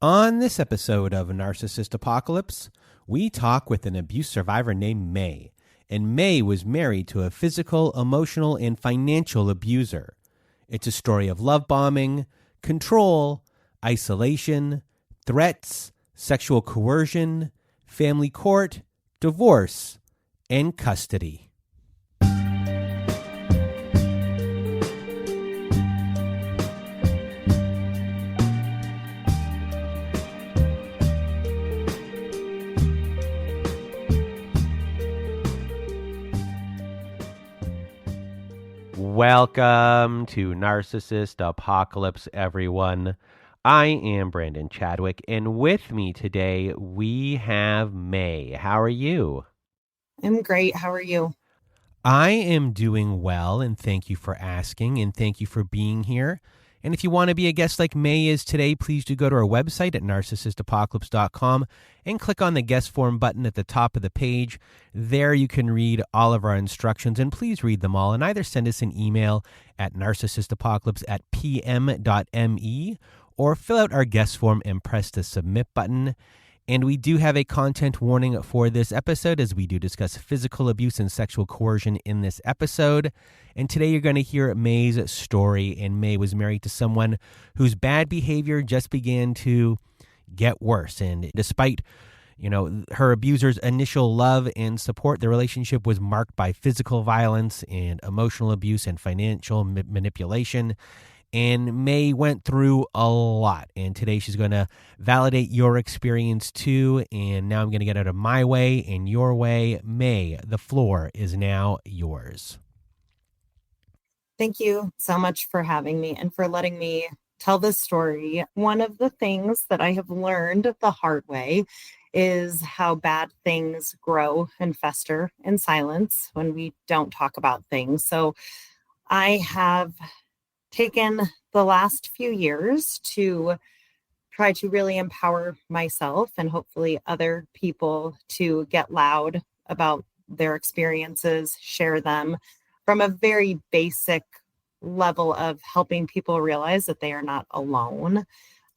On this episode of Narcissist Apocalypse, we talk with an abuse survivor named May. And May was married to a physical, emotional, and financial abuser. It's a story of love bombing, control, isolation, threats, sexual coercion, family court, divorce, and custody. Welcome to Narcissist Apocalypse, everyone. I am Brandon Chadwick, and with me today we have May. How are you? I'm great. How are you? I am doing well, and thank you for asking, and thank you for being here. And if you want to be a guest like May is today, please do go to our website at narcissistapocalypse.com and click on the guest form button at the top of the page. There you can read all of our instructions, and please read them all, and either send us an email at narcissistapocalypse@pm.me or fill out our guest form and press the submit button. And we do have a content warning for this episode, as we do discuss physical abuse and sexual coercion in this episode. And today you're going to hear May's story. And May was married to someone whose bad behavior just began to get worse. And despite, her abuser's initial love and support, the relationship was marked by physical violence and emotional abuse and financial manipulation. And May went through a lot, and today she's going to validate your experience too. And now I'm going to get out of my way and your way. May, the floor is now yours. Thank you so much for having me and for letting me tell this story. One of the things that I have learned the hard way is how bad things grow and fester in silence when we don't talk about things. So I have taken the last few years to try to really empower myself and hopefully other people to get loud about their experiences, share them from a very basic level of helping people realize that they are not alone,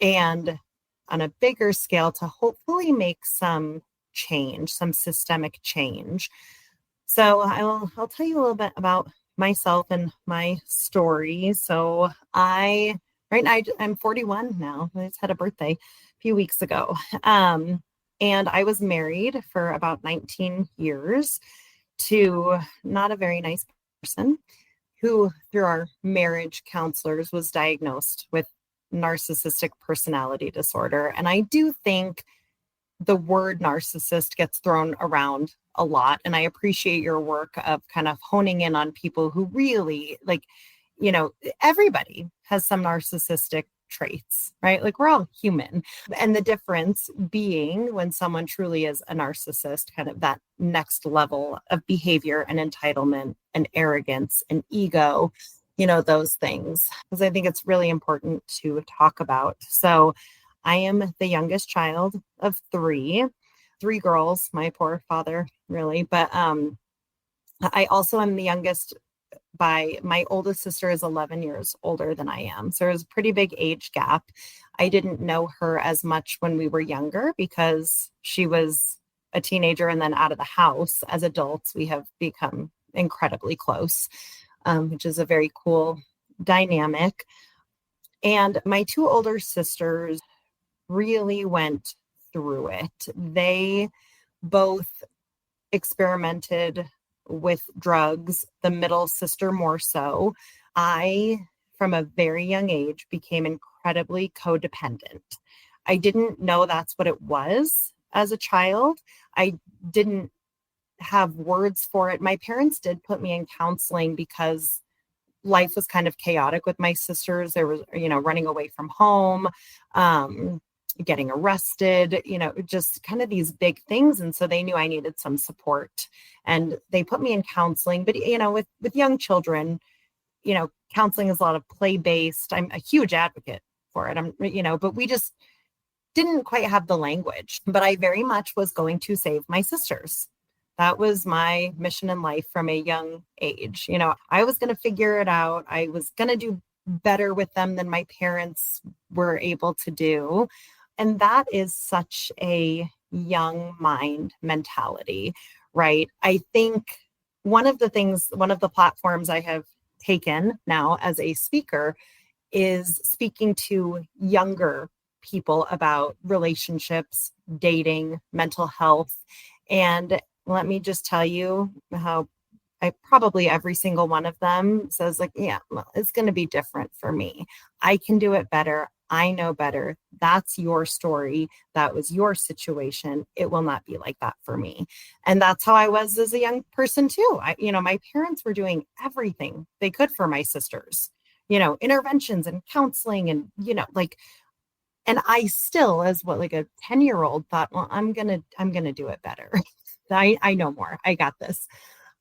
and on a bigger scale to hopefully make some change, some systemic change. So I'll tell you a little bit about myself and my story. So I'm 41 now. I just had a birthday a few weeks ago. And I was married for about 19 years to not a very nice person who, through our marriage counselors, was diagnosed with narcissistic personality disorder. And I do think the word narcissist gets thrown around a lot. And I appreciate your work of kind of honing in on people who really everybody has some narcissistic traits, right? Like, we're all human. And the difference being when someone truly is a narcissist, kind of that next level of behavior and entitlement and arrogance and ego, those things, because I think it's really important to talk about. So I am the youngest child of three girls, my poor father, really. But I also am the youngest by my oldest sister is 11 years older than I am. So there's a pretty big age gap. I didn't know her as much when we were younger because she was a teenager and then out of the house. As adults, we have become incredibly close, which is a very cool dynamic. And my two older sisters really went through it. They both experimented with drugs, the middle sister more so. I, from a very young age, became incredibly codependent. I didn't know that's what it was as a child. I didn't have words for it. My parents did put me in counseling because life was kind of chaotic with my sisters. There was, running away from home, getting arrested, just kind of these big things. And so they knew I needed some support and they put me in counseling. But, with young children, counseling is a lot of play-based. I'm a huge advocate for it. But we just didn't quite have the language. But I very much was going to save my sisters. That was my mission in life from a young age. I was going to figure it out. I was going to do better with them than my parents were able to do. And that is such a young mind mentality, right? I think one of the platforms I have taken now as a speaker is speaking to younger people about relationships, dating, mental health. And let me just tell you how probably every single one of them says, like, yeah, well, it's going to be different for me. I can do it better. I know better. That's your story. That was your situation. It will not be like that for me. And that's how I was as a young person too. My parents were doing everything they could for my sisters, interventions and counseling and, and I still, as like a 10-year-old thought, well, I'm going to do it better. I know more. I got this.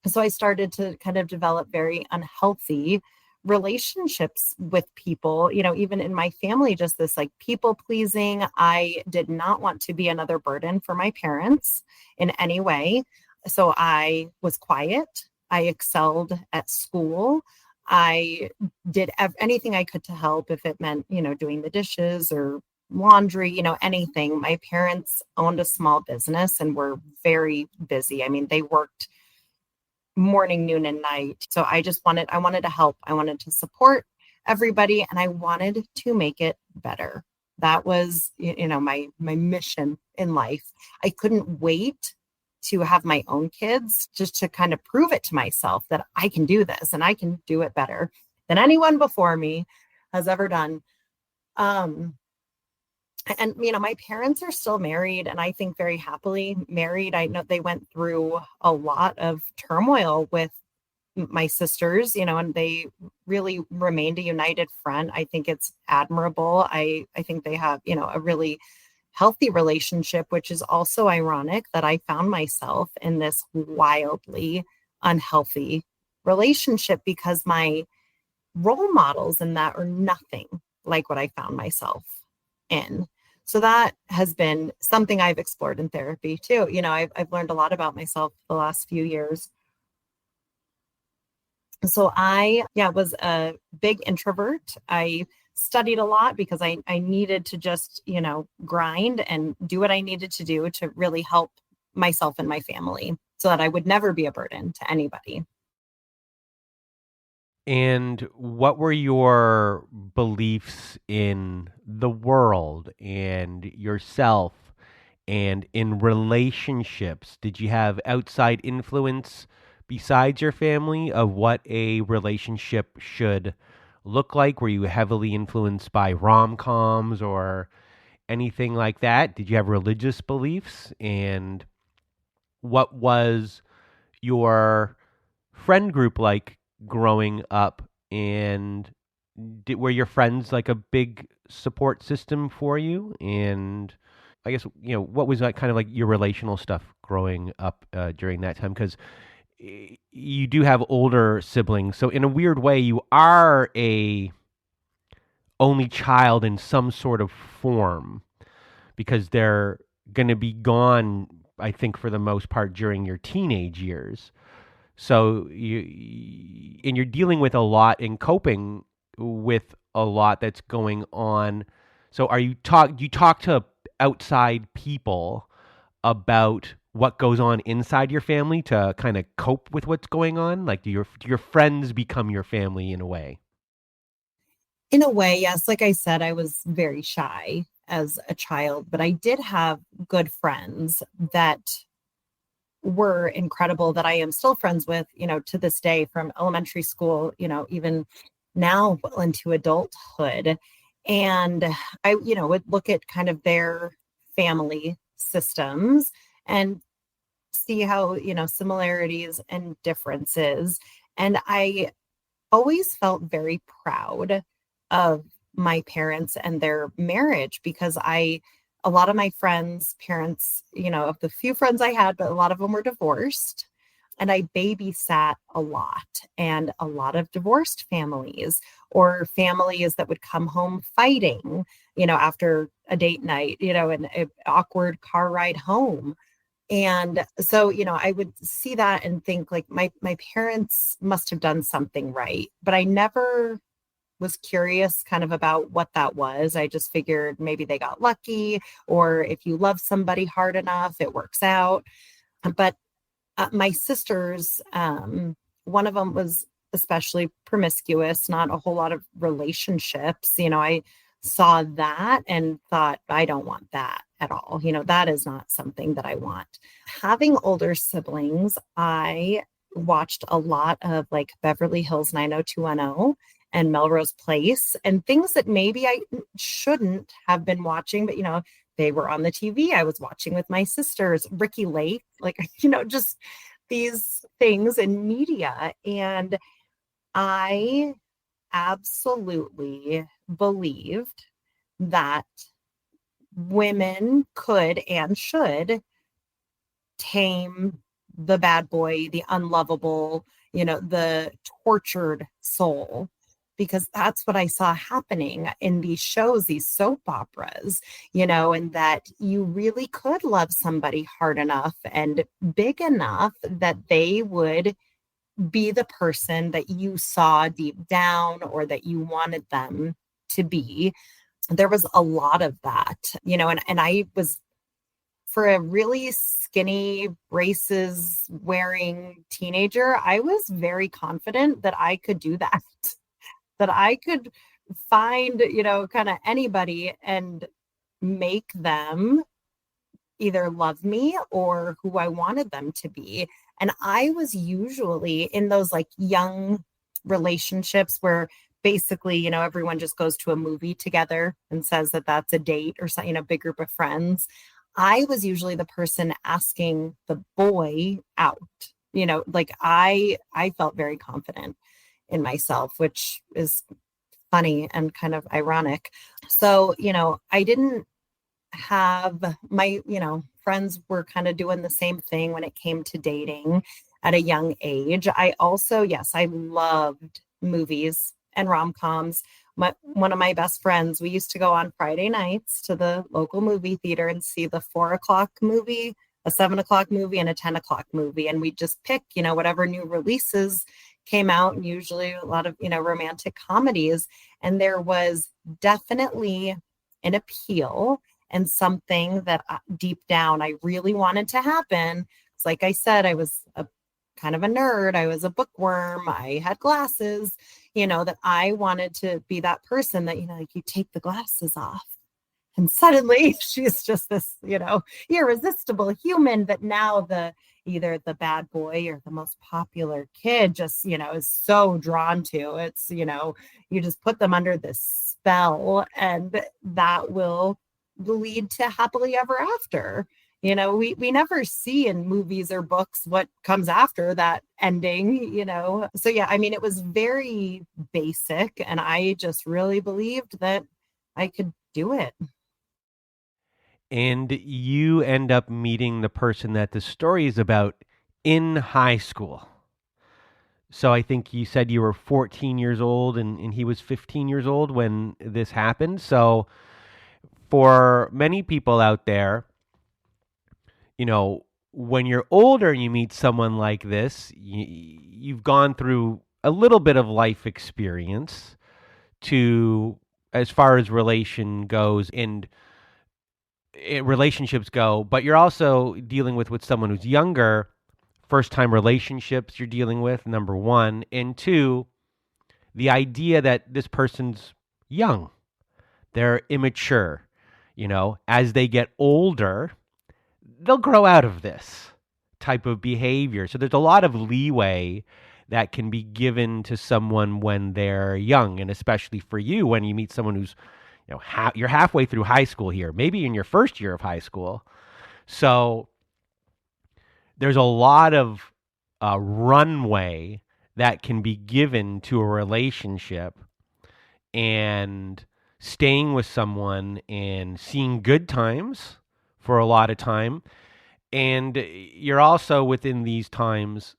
So I started to kind of develop very unhealthy relationships with people, even in my family, just this like people pleasing. I did not want to be another burden for my parents in any way. So I was quiet. I excelled at school. I did anything I could to help if it meant, doing the dishes or laundry, anything. My parents owned a small business and were very busy. I mean, they worked morning, noon, and night. So I wanted to help. I wanted to support everybody and I wanted to make it better. That was, my mission in life. I couldn't wait to have my own kids just to kind of prove it to myself that I can do this and I can do it better than anyone before me has ever done. And, my parents are still married and I think very happily married. I know they went through a lot of turmoil with my sisters, and they really remained a united front. I think it's admirable. I think they have, a really healthy relationship, which is also ironic that I found myself in this wildly unhealthy relationship because my role models in that are nothing like what I found myself in. So that has been something I've explored in therapy too. I've learned a lot about myself the last few years. So I was a big introvert. I studied a lot because I needed to just, grind and do what I needed to do to really help myself and my family so that I would never be a burden to anybody. And what were your beliefs in the world and yourself and in relationships? Did you have outside influence besides your family of what a relationship should look like? Were you heavily influenced by rom-coms or anything like that? Did you have religious beliefs? And what was your friend group like growing up? And were your friends like a big support system for you? And I guess, what was like kind of like your relational stuff growing up during that time? Because you do have older siblings. So in a weird way, you are a only child in some sort of form because they're going to be gone, I think, for the most part during your teenage years. So you're dealing with a lot and coping with a lot that's going on. So do you talk to outside people about what goes on inside your family to kind of cope with what's going on? Like do your friends become your family in a way? In a way, yes. Like I said, I was very shy as a child, but I did have good friends that were incredible that I am still friends with, to this day from elementary school, even now well into adulthood. And I, would look at kind of their family systems and see how, similarities and differences. And I always felt very proud of my parents and their marriage because a lot of my friends' parents, of the few friends I had, but a lot of them were divorced. And I babysat a lot and a lot of divorced families or families that would come home fighting, after a date night, an awkward car ride home. And so, I would see that and think like my parents must have done something right, but I never was curious kind of about what that was. I just figured maybe they got lucky, or if you love somebody hard enough, it works out. But my sisters, one of them was especially promiscuous, not a whole lot of relationships. I saw that and thought, I don't want that at all. That is not something that I want. Having older siblings, I watched a lot of like Beverly Hills 90210 and Melrose Place and things that maybe I shouldn't have been watching, but they were on the TV. I was watching with my sisters, Ricky Lake, like, just these things in media. And I absolutely believed that women could and should tame the bad boy, the unlovable, the tortured soul, because that's what I saw happening in these shows, these soap operas, and that you really could love somebody hard enough and big enough that they would be the person that you saw deep down or that you wanted them to be. There was a lot of that, and I was, for a really skinny, braces wearing teenager, I was very confident that I could do that, that I could find, kind of anybody and make them either love me or who I wanted them to be. And I was usually in those like young relationships where basically, everyone just goes to a movie together and says that that's a date or something, a big group of friends. I was usually the person asking the boy out, like I felt very confident in myself, which is funny and kind of ironic. So, I didn't have my, friends were kind of doing the same thing when it came to dating at a young age. I also, yes, I loved movies and rom-coms. One of my best friends, we used to go on Friday nights to the local movie theater and see the 4:00 movie, a 7:00 movie, and a 10:00 movie. And we'd just pick, whatever new releases came out, and usually a lot of, romantic comedies. And there was definitely an appeal and something that deep down I really wanted to happen. It's like I said, I was a kind of a nerd. I was a bookworm. I had glasses, that I wanted to be that person that, like you take the glasses off and suddenly she's just this, irresistible human that now either the bad boy or the most popular kid just, is so drawn to. It's, you just put them under this spell and that will lead to happily ever after. We never see in movies or books what comes after that ending, So yeah, I mean, it was very basic and I just really believed that I could do it. And you end up meeting the person that the story is about in high school. So I think you said you were 14 years old and he was 15 years old when this happened. So for many people out there, when you're older and you meet someone like this, you've gone through a little bit of life experience to as far as relationships go, but you're also dealing with someone who's younger, first time relationships you're dealing with, number one, and two, the idea that this person's young, they're immature, as they get older, they'll grow out of this type of behavior. So there's a lot of leeway that can be given to someone when they're young, and especially for you when you meet someone who's, you're halfway through high school here, maybe in your first year of high school. So there's a lot of runway that can be given to a relationship, and staying with someone and seeing good times for a lot of time. And you're also within these times,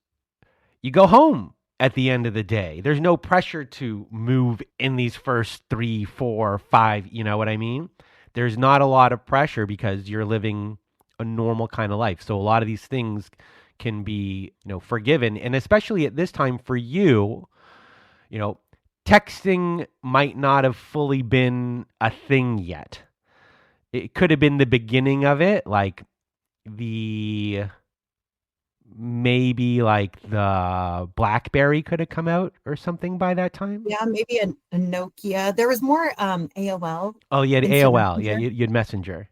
you go home at the end of the day. There's no pressure to move in these first 3, 4, 5, you know what I mean? There's not a lot of pressure because you're living a normal kind of life. So a lot of these things can be, forgiven. And especially at this time for you, texting might not have fully been a thing yet. It could have been the beginning of it, like maybe like the BlackBerry could have come out or something by that time. Yeah, maybe a Nokia. There was more AOL, Oh, yeah, the instant AOL. Yeah, messenger. you had Messenger.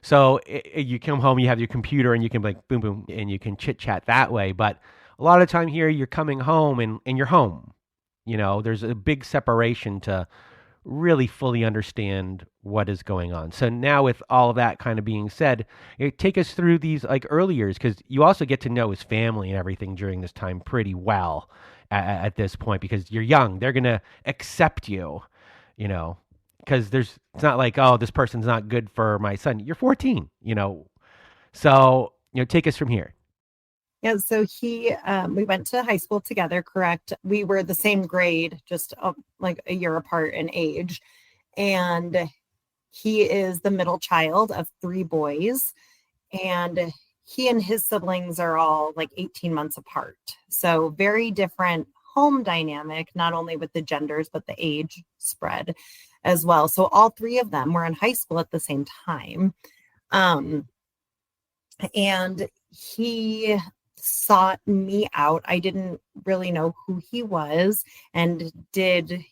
So you come home, you have your computer, and you can like boom, boom, and you can chit chat that way. But a lot of time here, you're coming home and you're home. There's a big separation to really fully understand what is going on. So now with all of that kind of being said, take us through these like early years, because you also get to know his family and everything during this time pretty well at this point, because you're young. They're going to accept you, because it's not like, oh, this person's not good for my son. You're 14, So, take us from here. Yeah, so we went to high school together, correct? We were the same grade, just like a year apart in age. And he is the middle child of 3 boys. And he and his siblings are all like 18 months apart. So very different home dynamic, not only with the genders, but the age spread as well. So all 3 of them were in high school at the same time. And he sought me out. I didn't really know who he was, and did,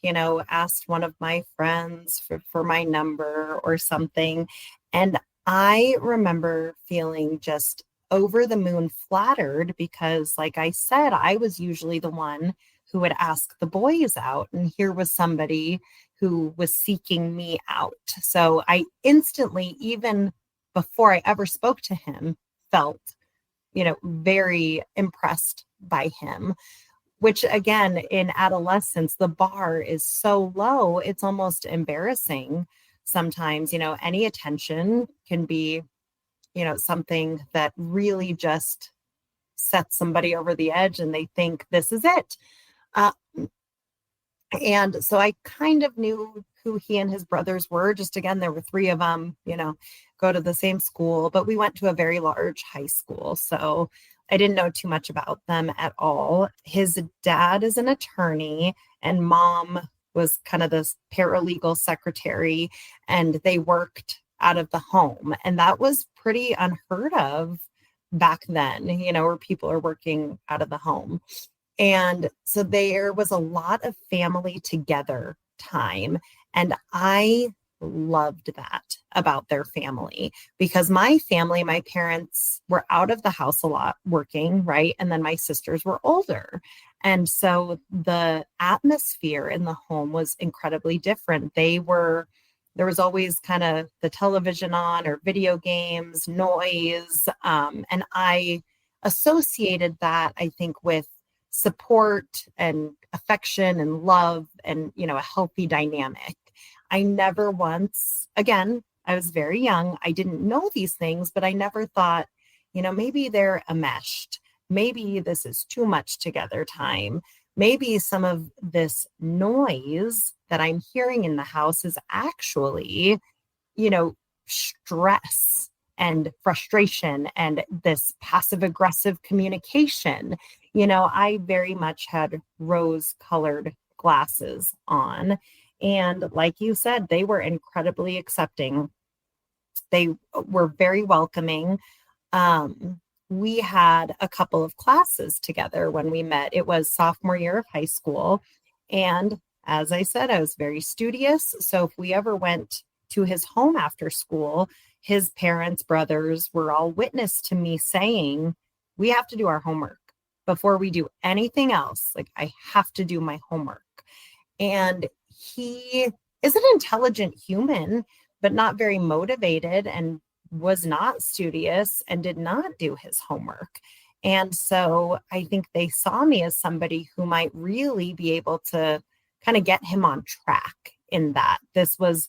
asked one of my friends for my number or something. And I remember feeling just over the moon flattered, because like I said, I was usually the one who would ask the boys out, and here was somebody who was seeking me out. So I instantly, even before I ever spoke to him, felt very impressed by him, which again, in adolescence, the bar is so low, it's almost embarrassing sometimes. Any attention can be, something that really just sets somebody over the edge, and they think this is it. And so I kind of knew who he and his brothers were. Just again, there were 3 of them, go to the same school, but we went to a very large high school. So I didn't know too much about them at all. His dad is an attorney, and mom was kind of this paralegal secretary, and they worked out of the home. And that was pretty unheard of back then, where people are working out of the home. And so there was a lot of family together time. And I loved that about their family, because my family, my parents were out of the house a lot working, right? And then my sisters were older. And so the atmosphere in the home was incredibly different. There was always kind of the television on, or video games, noise. And I associated that, I think, with support and affection and love, and a healthy dynamic. I never once, again, I was very young, I didn't know these things, but I never thought, maybe they're enmeshed, maybe this is too much together time, maybe some of this noise that I'm hearing in the house is actually, stress and frustration and this passive aggressive communication. I very much had rose-colored glasses on. And like you said, they were incredibly accepting. They were very welcoming. We had a couple of classes together when we met. It was sophomore year of high school. And as I said, I was very studious. So if we ever went to his home after school, his parents, brothers were all witness to me saying, we have to do our homework before we do anything else. Like, I have to do my homework. And he is an intelligent human, but not very motivated, and was not studious and did not do his homework. And so I think they saw me as somebody who might really be able to kind of get him on track in that. This was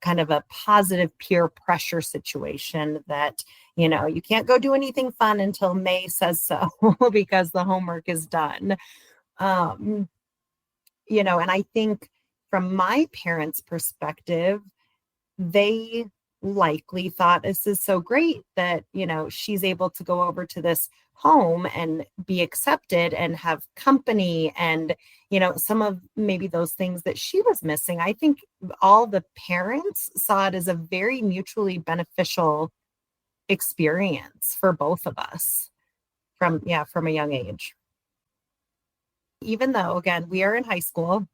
kind of a positive peer pressure situation that, you can't go do anything fun until May says so because the homework is done. And I think from my parents' perspective, they likely thought, this is so great that, she's able to go over to this home and be accepted and have company and, some of maybe those things that she was missing. I think all the parents saw it as a very mutually beneficial experience for both of us from a young age. Even though, again, we are in high school,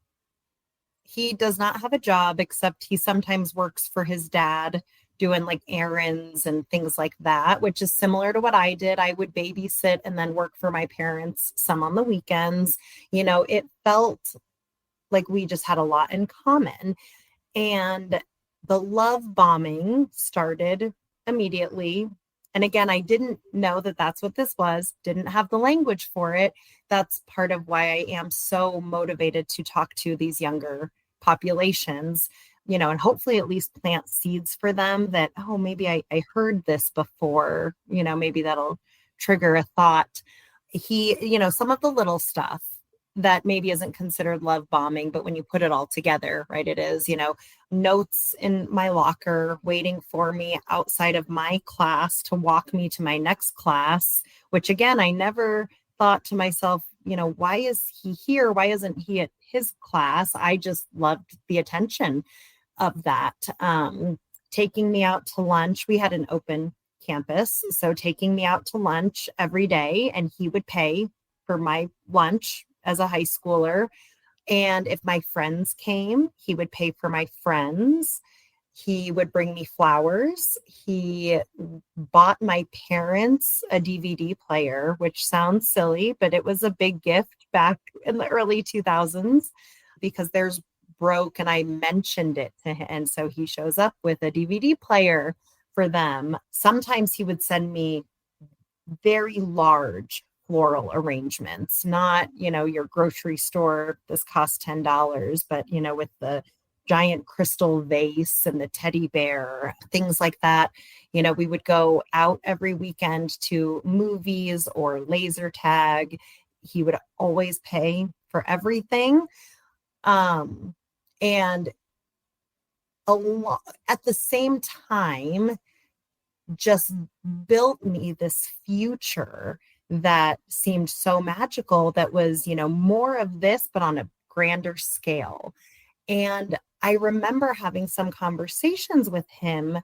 he does not have a job, except he sometimes works for his dad doing like errands and things like that, which is similar to what I did. I would babysit and then work for my parents some on the weekends. It felt like we just had a lot in common. And the love bombing started immediately. And again, I didn't know that that's what this was, didn't have the language for it. That's part of why I am so motivated to talk to these younger populations, and hopefully at least plant seeds for them that, oh, maybe I heard this before, maybe that'll trigger a thought. Some of the little stuff that maybe isn't considered love bombing, but when you put it all together, right, it is, notes in my locker waiting for me outside of my class to walk me to my next class, which again, I never thought to myself, why is he here? Why isn't he at his class? I just loved the attention of that. Taking me out to lunch. We had an open campus, so taking me out to lunch every day, and he would pay for my lunch as a high schooler. And if my friends came, he would pay for my friends. He would bring me flowers. He bought my parents a DVD player, which sounds silly, but it was a big gift back in the early 2000s because theirs broke and I mentioned it to him. And so he shows up with a DVD player for them. Sometimes he would send me very large floral arrangements, not, your grocery store, this costs $10, but, with the giant crystal vase and the teddy bear, things like that. We would go out every weekend to movies or laser tag. He would always pay for everything. And at the same time, just built me this future that seemed so magical, that was, more of this, but on a grander scale. And I remember having some conversations with him,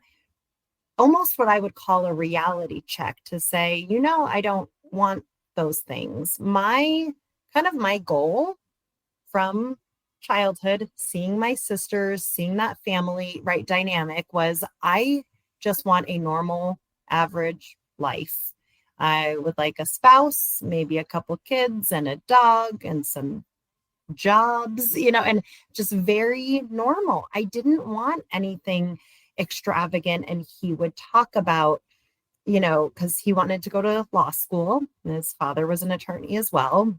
almost what I would call a reality check, to say, I don't want those things. My goal from childhood, seeing my sisters, seeing that family, right, dynamic, was I just want a normal, average life. I would like a spouse, maybe a couple kids and a dog and some jobs, and just very normal. I didn't want anything extravagant. And he would talk about, because he wanted to go to law school, and his father was an attorney as well,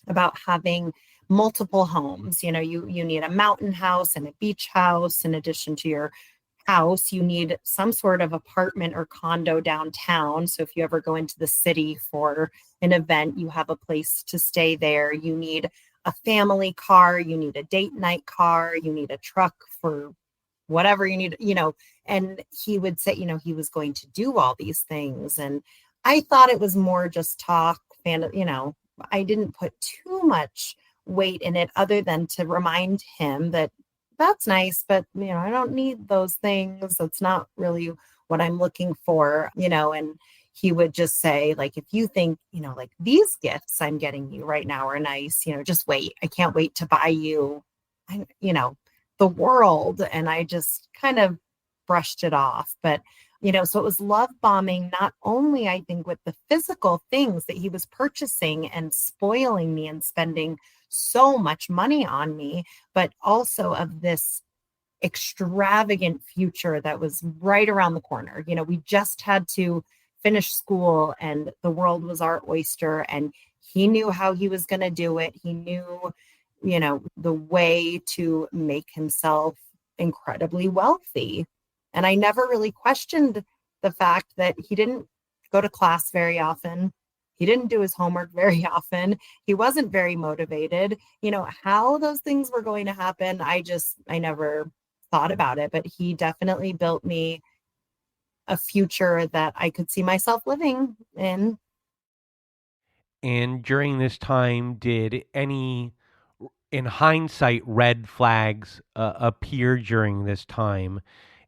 about having multiple homes. You need a mountain house and a beach house in addition to your house. You need some sort of apartment or condo downtown. So if you ever go into the city for an event, you have a place to stay there. You need a family car. You need a date night car. You need a truck for whatever you need, and he would say, he was going to do all these things. And I thought it was more just talk, and, I didn't put too much weight in it other than to remind him that that's nice, but, I don't need those things. That's not really what I'm looking for, and he would just say, like, if you think, like these gifts I'm getting you right now are nice, just wait. I can't wait to buy you, the world. And I just kind of brushed it off. But, so it was love bombing, not only, I think, with the physical things that he was purchasing and spoiling me and spending so much money on me, but also of this extravagant future that was right around the corner. We just had to finish school and the world was our oyster, and he knew how he was going to do it. He knew, the way to make himself incredibly wealthy. And I never really questioned the fact that he didn't go to class very often. He didn't do his homework very often. He wasn't very motivated. How those things were going to happen, I never thought about it. But he definitely built me a future that I could see myself living in And during this time, did any, in hindsight, red flags appear during this time?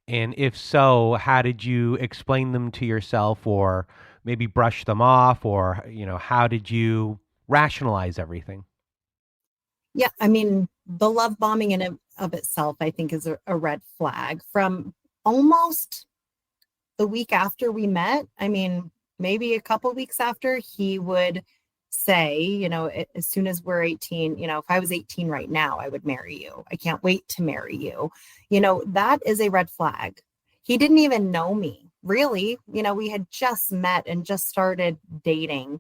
And if so, how did you explain them to yourself, or maybe brush them off, or, how did you rationalize everything? Yeah, I mean, the love bombing in and of itself, I think, is a red flag from almost the week after we met. I mean, maybe a couple weeks after, he would say, as soon as we're 18, if I was 18 right now, I would marry you. I can't wait to marry you. That is a red flag. He didn't even know me, really. We had just met and just started dating.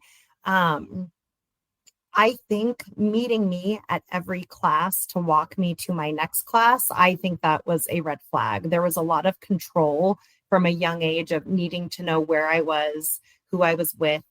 I think meeting me at every class to walk me to my next class, I think that was a red flag. There was a lot of control from a young age of needing to know where I was, who I was with.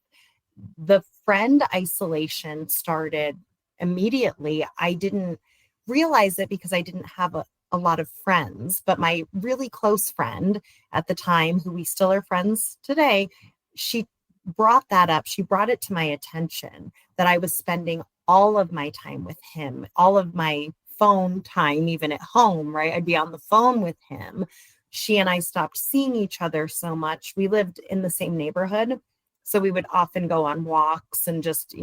The friend isolation started immediately. I didn't realize it because I didn't have a lot of friends, but my really close friend at the time, who we still are friends today, she brought that up. She brought it to my attention that I was spending all of my time with him, all of my phone time, even at home, right? I'd be on the phone with him. She and I stopped seeing each other so much. We lived in the same neighborhood, so we would often go on walks and just,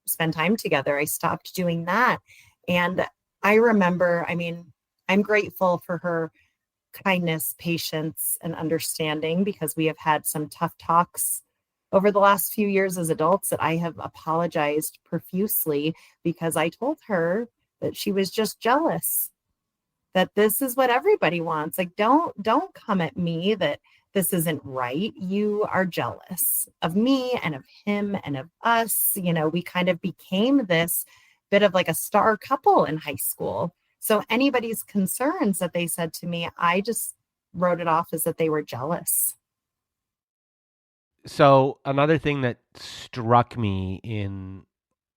spend time together. I stopped doing that. And I remember, I mean, I'm grateful for her kindness, patience, and understanding, because we have had some tough talks over the last few years as adults that I have apologized profusely, because I told her that she was just jealous, that this is what everybody wants. Like, don't come at me that this isn't right. You are jealous of me and of him and of us. We kind of became this bit of like a star couple in high school. So anybody's concerns that they said to me, I just wrote it off as that they were jealous. So another thing that struck me in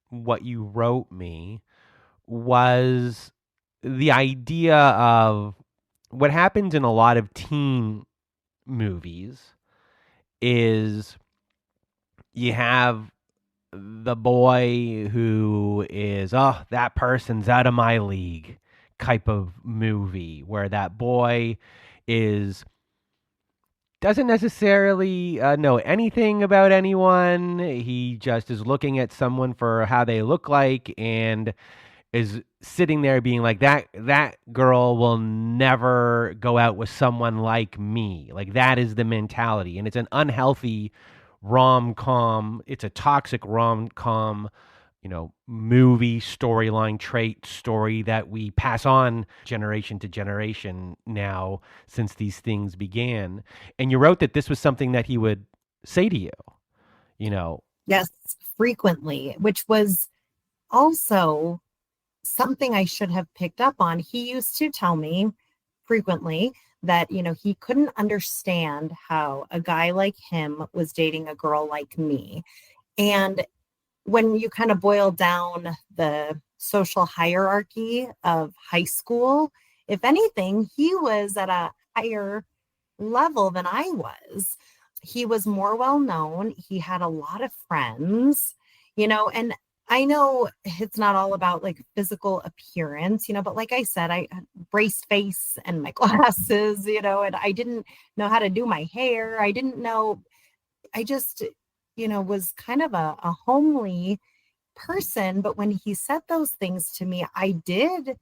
what you wrote me was the idea of what happens in a lot of teen movies is you have the boy who is, oh, that person's out of my league type of movie, where that boy is doesn't necessarily know anything about anyone. He just is looking at someone for how they look like, and is sitting there being like, that girl will never go out with someone like me. Like, that is the mentality. And it's an unhealthy rom-com. It's a toxic rom-com, movie storyline trait story that we pass on generation to generation now since these things began. And you wrote that this was something that he would say to you, you know. Yes, frequently, which was also something I should have picked up on. He used to tell me frequently that, he couldn't understand how a guy like him was dating a girl like me. And when you kind of boil down the social hierarchy of high school, if anything, he was at a higher level than I was. He was more well known. He had a lot of friends, and I know it's not all about like physical appearance, but like I said, I had braced face and my glasses, and I didn't know how to do my hair. I didn't know, I just, was kind of a homely person. But when he said those things to me, I did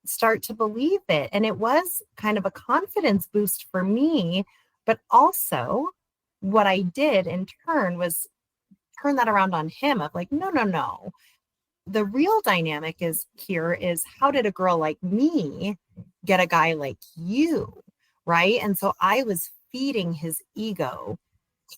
start to believe it. And it was kind of a confidence boost for me. But also, what I did in turn was turn that around on him of like, no, no, no. The real dynamic is how did a girl like me get a guy like you? Right. And so I was feeding his ego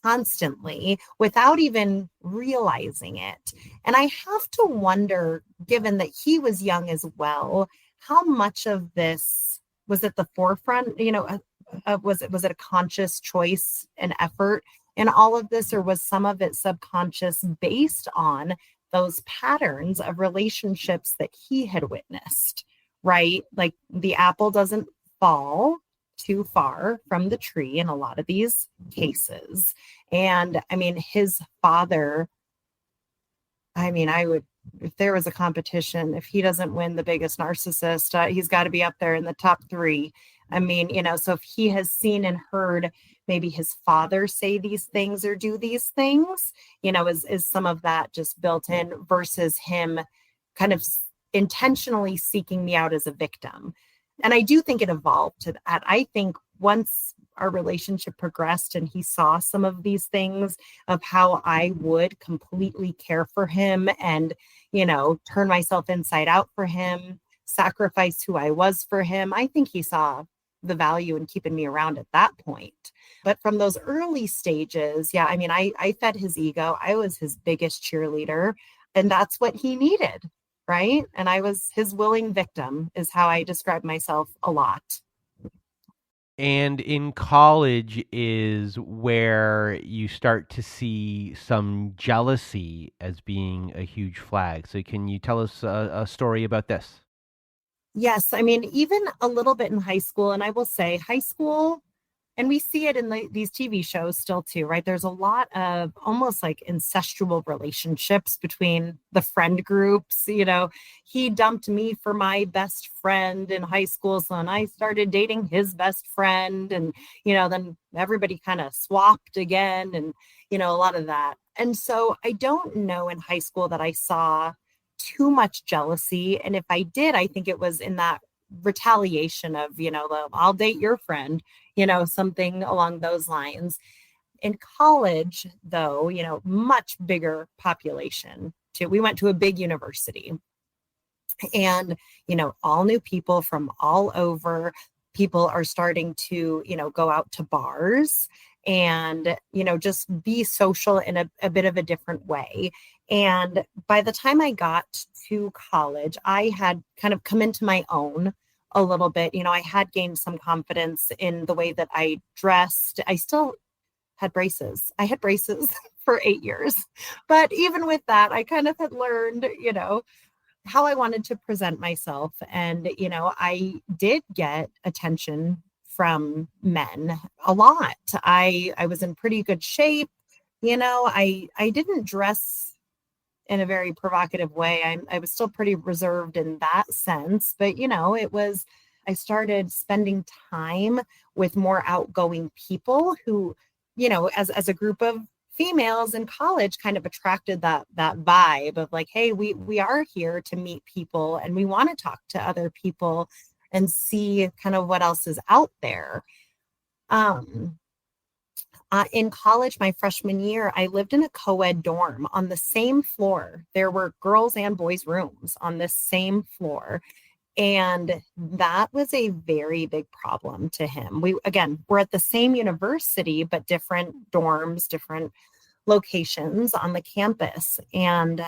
constantly without even realizing it. And I have to wonder, given that he was young as well, how much of this was at the forefront, was it a conscious choice and effort in all of this, or was some of it subconscious based on those patterns of relationships that he had witnessed, right? Like the apple doesn't fall too far from the tree in a lot of these cases. And I mean, his father I mean, I would, if there was a competition, if he doesn't win the biggest narcissist, he's got to be up there in the top 3. I mean, so if he has seen and heard maybe his father say these things or do these things, is some of that just built in versus him kind of intentionally seeking me out as a victim. And I do think it evolved to that. I think once our relationship progressed and he saw some of these things of how I would completely care for him and, turn myself inside out for him, sacrifice who I was for him, I think he saw the value in keeping me around at that point. But from those early stages, yeah, I mean, I fed his ego. I was his biggest cheerleader, and that's what he needed, right? And I was his willing victim is how I describe myself a lot. And in college is where you start to see some jealousy as being a huge flag. So can you tell us a story about this? Yes. I mean, even a little bit in high school, and I will say high school, and we see it in these TV shows still too, right? There's a lot of almost like incestual relationships between the friend groups. He dumped me for my best friend in high school. So then I started dating his best friend. And, then everybody kind of swapped again and, a lot of that. And so I don't know in high school that I saw too much jealousy. And if I did, I think it was in that retaliation of, I'll date your friend, something along those lines. In college, though, much bigger population too. We went to a big university and, all new people from all over. People are starting to, go out to bars and, just be social in a bit of a different way. And by the time I got to college, I had kind of come into my own a little bit. I had gained some confidence in the way that I dressed. I still had braces. I had braces for 8 years. But even with that, I kind of had learned, how I wanted to present myself. And, I did get attention from men a lot. I was in pretty good shape. I didn't dress in a very provocative way. I was still pretty reserved in that sense, but I started spending time with more outgoing people who, as a group of females in college kind of attracted that vibe of like, hey, we are here to meet people and we want to talk to other people and see kind of what else is out there. In college, my freshman year, I lived in a co-ed dorm on the same floor. There were girls and boys' rooms on this same floor. And that was a very big problem to him. We're at the same university, but different dorms, different locations on the campus. And,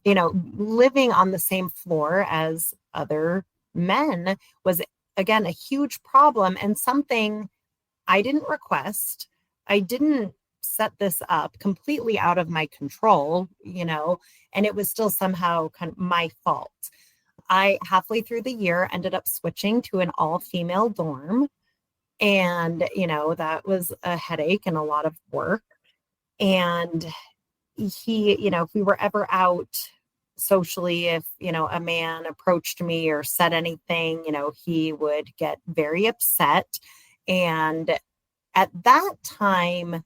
living on the same floor as other men was, again, a huge problem and something I didn't request. I didn't set this up, completely out of my control, and it was still somehow kind of my fault. I, halfway through the year, ended up switching to an all-female dorm. And, that was a headache and a lot of work. And he, if we were ever out socially, if, a man approached me or said anything, he would get very upset. And at that time,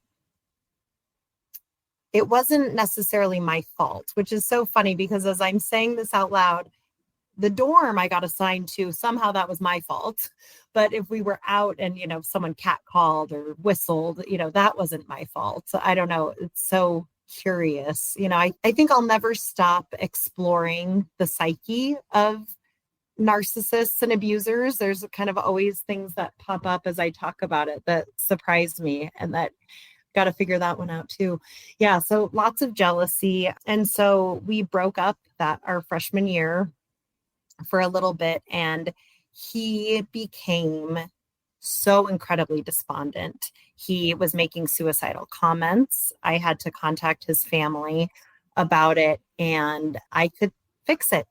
it wasn't necessarily my fault, which is so funny because as I'm saying this out loud, the dorm I got assigned to, somehow that was my fault. But if we were out and, someone catcalled or whistled, that wasn't my fault. So I don't know. It's so curious. I think I'll never stop exploring the psyche of narcissists and abusers. There's kind of always things that pop up as I talk about it that surprised me and that got to figure that one out too. Yeah. So lots of jealousy. And so we broke up our freshman year for a little bit and he became so incredibly despondent. He was making suicidal comments. I had to contact his family about it and I could fix it.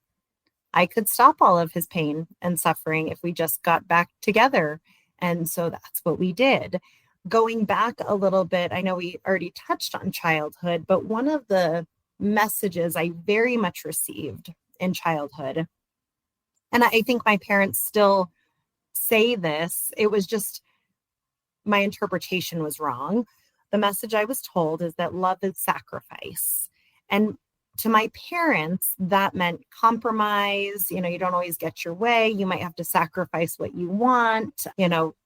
I could stop all of his pain and suffering if we just got back together. And so that's what we did. Going back a little bit, I know we already touched on childhood, but one of the messages I very much received in childhood. And I think my parents still say this. It was just my interpretation was wrong. The message I was told is that love is sacrifice. And to my parents, that meant compromise. You don't always get your way. You might have to sacrifice what you want,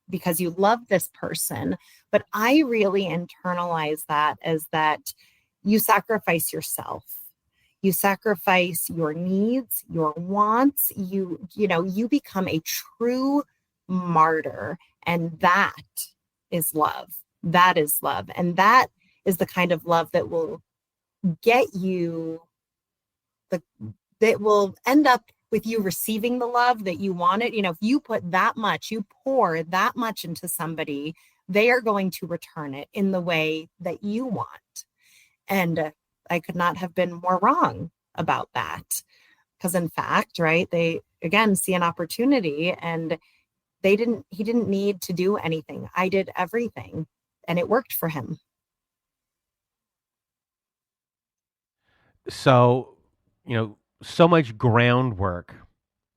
because you love this person. But I really internalize that as that you sacrifice yourself. You sacrifice your needs, your wants. You become a true martyr. And that is love. That is love. And that is the kind of love that will get you, that will end up with you receiving the love that you wanted. If you put that much, you pour that much into somebody, they are going to return it in the way that you want. And I could not have been more wrong about that. Because in fact, right, they again see an opportunity, and he didn't need to do anything. I did everything, and it worked for him. So, so much groundwork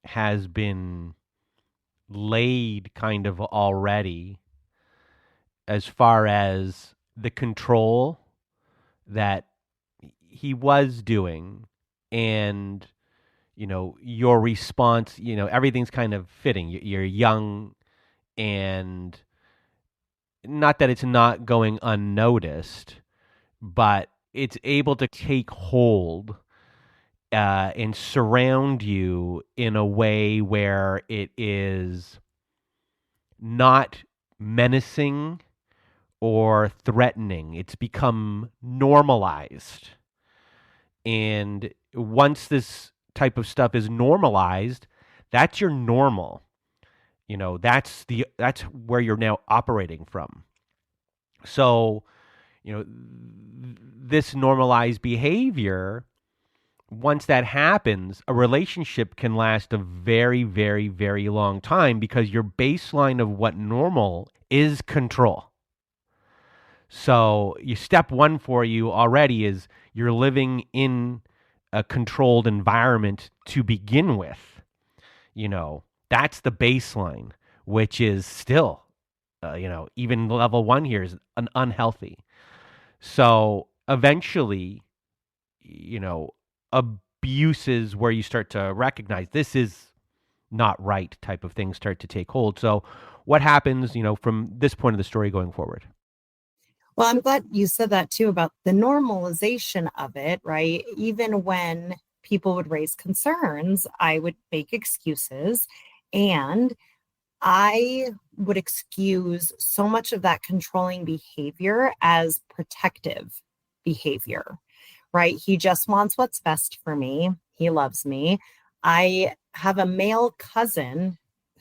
has been laid kind of already as far as the control that he was doing, and your response, everything's kind of fitting. You're young, and not that it's not going unnoticed, but it's able to take hold and surround you in a way where it is not menacing or threatening. It's become normalized. And once this type of stuff is normalized, that's your normal. That's where you're now operating from. So, this normalized behavior, once that happens, a relationship can last a very, very, very long time, because your baseline of what normal is control. So step one for you already is you're living in a controlled environment to begin with. That's the baseline, which is still, even level one here is unhealthy. So eventually, abuses where you start to recognize this is not right type of things start to take hold. So what happens, from this point of the story going forward? Well, I'm glad you said that too, about the normalization of it, right? Even when people would raise concerns, I would make excuses, and I would excuse so much of that controlling behavior as protective behavior, right? He just wants what's best for me. He loves me. I have a male cousin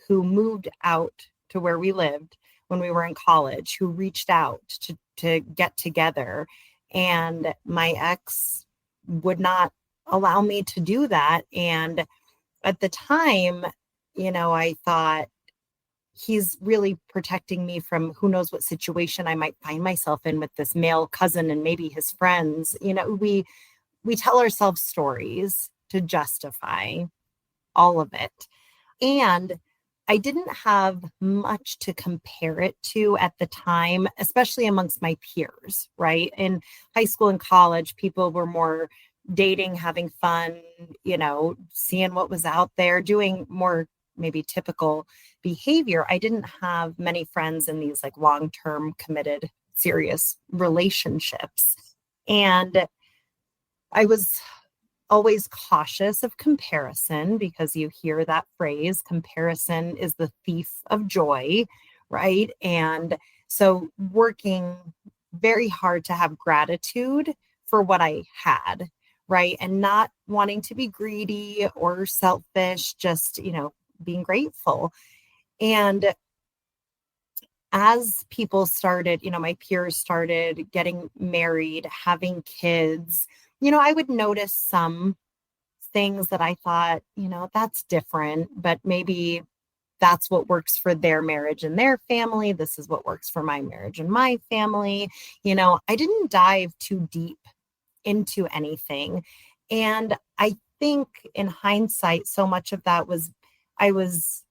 who moved out to where we lived when we were in college, who reached out to get together. And my ex would not allow me to do that. And at the time, I thought, he's really protecting me from who knows what situation I might find myself in with this male cousin and maybe his friends. We tell ourselves stories to justify all of it. And I didn't have much to compare it to at the time, especially amongst my peers, right? In high school and college, people were more dating, having fun, seeing what was out there, doing more maybe typical behavior. I didn't have many friends in these like long-term committed serious relationships. And I was always cautious of comparison, because you hear that phrase, comparison is the thief of joy, right? And so working very hard to have gratitude for what I had, right? And not wanting to be greedy or selfish, just, being grateful. And as people started, my peers started getting married, having kids, I would notice some things that I thought, that's different, but maybe that's what works for their marriage and their family. This is what works for my marriage and my family. I didn't dive too deep into anything. And I think in hindsight, so much of that was I was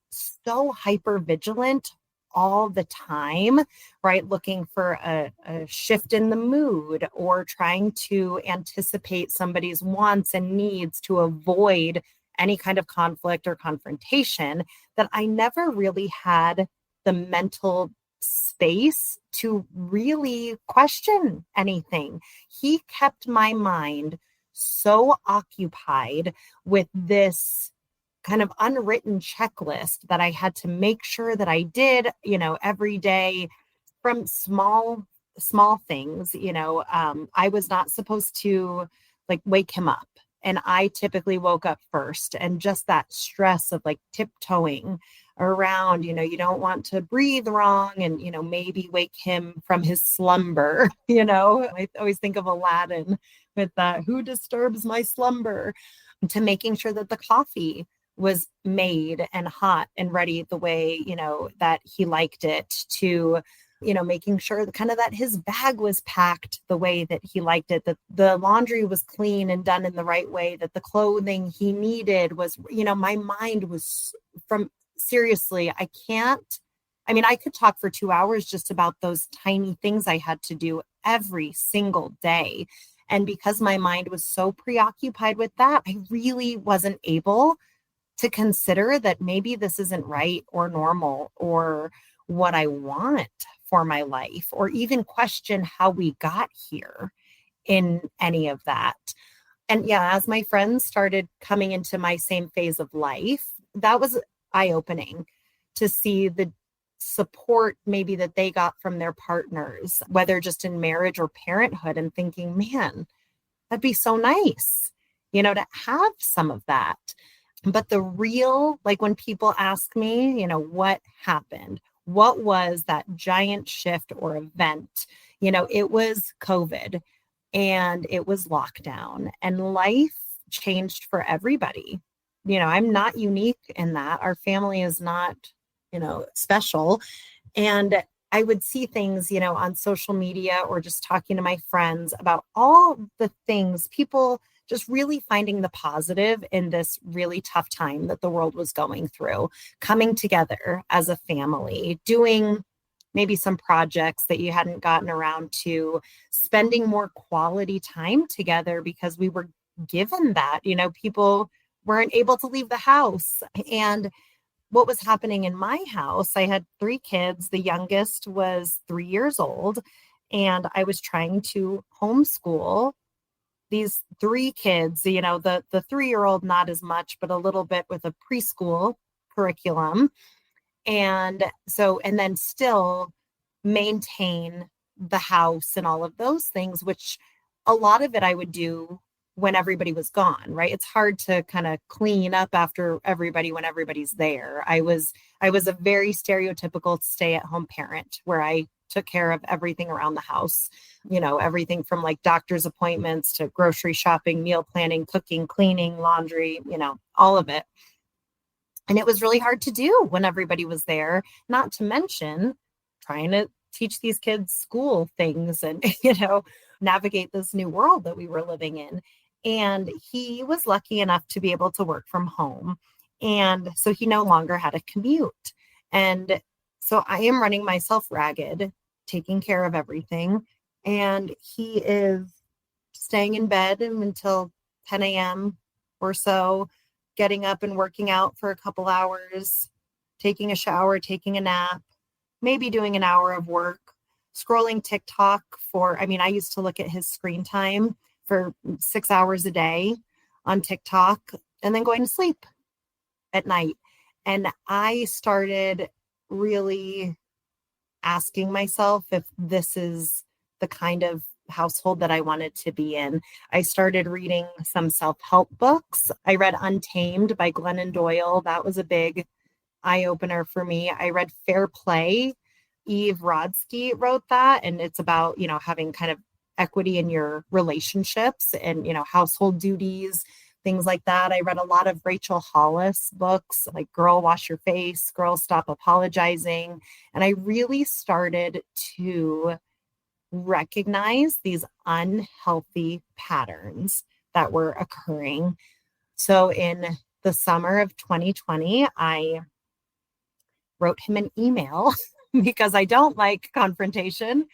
so hyper vigilant all the time, right? Looking for a shift in the mood or trying to anticipate somebody's wants and needs to avoid any kind of conflict or confrontation, that I never really had the mental space to really question anything. He kept my mind so occupied with this kind of unwritten checklist that I had to make sure that I did, every day, from small things. I was not supposed to like wake him up. And I typically woke up first, and just that stress of like tiptoeing around, you don't want to breathe wrong and, maybe wake him from his slumber. I always think of Aladdin with that, who disturbs my slumber, to making sure that the coffee was made and hot and ready the way, that he liked it, to, making sure that his bag was packed the way that he liked it, that the laundry was clean and done in the right way, that the clothing he needed was, my mind was seriously, I could talk for 2 hours just about those tiny things I had to do every single day. And because my mind was so preoccupied with that, I really wasn't able to consider that maybe this isn't right or normal or what I want for my life, or even question how we got here in any of that. And yeah, as my friends started coming into my same phase of life, that was eye-opening to see the support maybe that they got from their partners, whether just in marriage or parenthood, and thinking, man, that'd be so nice, to have some of that. But the real, like when people ask me, what happened? What was that giant shift or event? It was COVID and it was lockdown, and life changed for everybody. I'm not unique in that. Our family is not, special. And I would see things, on social media or just talking to my friends about all the things, people just really finding the positive in this really tough time that the world was going through, coming together as a family, doing maybe some projects that you hadn't gotten around to, spending more quality time together because we were given that, people weren't able to leave the house. And what was happening in my house, I had 3 kids. The youngest was 3 years old, and I was trying to homeschool these 3 kids, the 3-year-old, not as much, but a little bit with a preschool curriculum. And then still maintain the house and all of those things, which a lot of it I would do when everybody was gone, right? It's hard to kind of clean up after everybody when everybody's there. I was a very stereotypical stay-at-home parent where I took care of everything around the house, everything from like doctor's appointments to grocery shopping, meal planning, cooking, cleaning, laundry, all of it. And it was really hard to do when everybody was there, not to mention trying to teach these kids school things and, navigate this new world that we were living in. And he was lucky enough to be able to work from home. And so he no longer had a commute. And so I am running myself ragged, taking care of everything. And he is staying in bed until 10 a.m. or so, getting up and working out for a couple hours, taking a shower, taking a nap, maybe doing an hour of work, scrolling TikTok I used to look at his screen time for 6 hours a day on TikTok, and then going to sleep at night. And I started really asking myself if this is the kind of household that I wanted to be in. I started reading some self-help books. I read Untamed by Glennon Doyle. That was a big eye-opener for me. I read Fair Play. Eve Rodsky wrote that, and it's about, having kind of equity in your relationships and, household duties, things like that. I read a lot of Rachel Hollis books, like Girl, Wash Your Face, Girl, Stop Apologizing. And I really started to recognize these unhealthy patterns that were occurring. So in the summer of 2020, I wrote him an email because I don't like confrontation.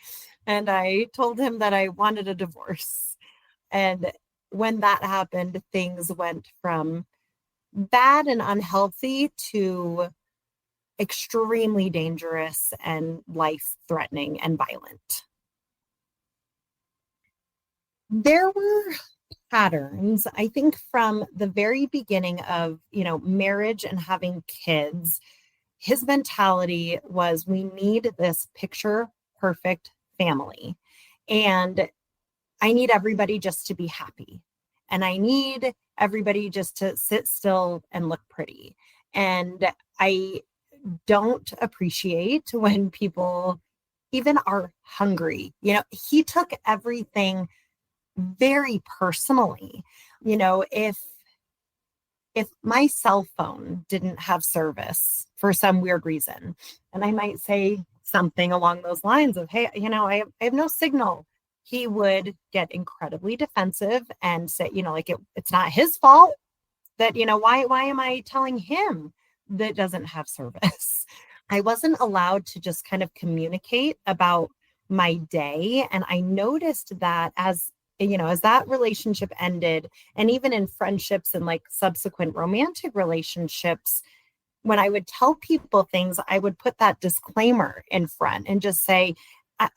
And I told him that I wanted a divorce. And when that happened, things went from bad and unhealthy to extremely dangerous and life threatening and violent. There were patterns, I think, from the very beginning of, marriage and having kids. His mentality was, we need this picture perfect family. And I need everybody just to be happy. And I need everybody just to sit still and look pretty. And I don't appreciate when people even are hungry. He took everything very personally. If my cell phone didn't have service for some weird reason, and I might say something along those lines of, hey, I have no signal, he would get incredibly defensive and say, it's not his fault that, why am I telling him that doesn't have service? I wasn't allowed to just kind of communicate about my day. And I noticed that as that relationship ended, and even in friendships and like subsequent romantic relationships, when I would tell people things, I would put that disclaimer in front and just say,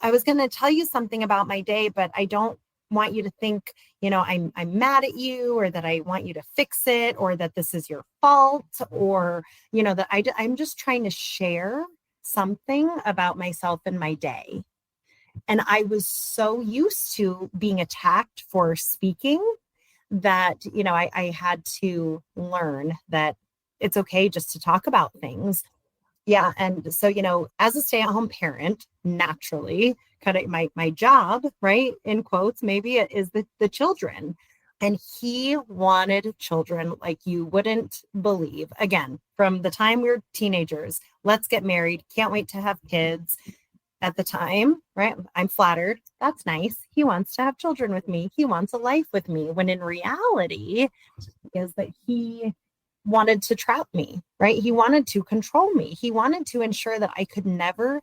I was going to tell you something about my day, but I don't want you to think, I'm mad at you, or that I want you to fix it, or that this is your fault, or, that I'm just trying to share something about myself and my day. And I was so used to being attacked for speaking that, I had to learn that it's okay just to talk about things. Yeah. And so, as a stay-at-home parent, naturally, kind of my job, right, in quotes, maybe it is the children. And he wanted children like you wouldn't believe. Again, from the time we were teenagers, let's get married, can't wait to have kids. At the time, right, I'm flattered. That's nice. He wants to have children with me. He wants a life with me. When in reality is that he wanted to trap me, right? He wanted to control me. He wanted to ensure that I could never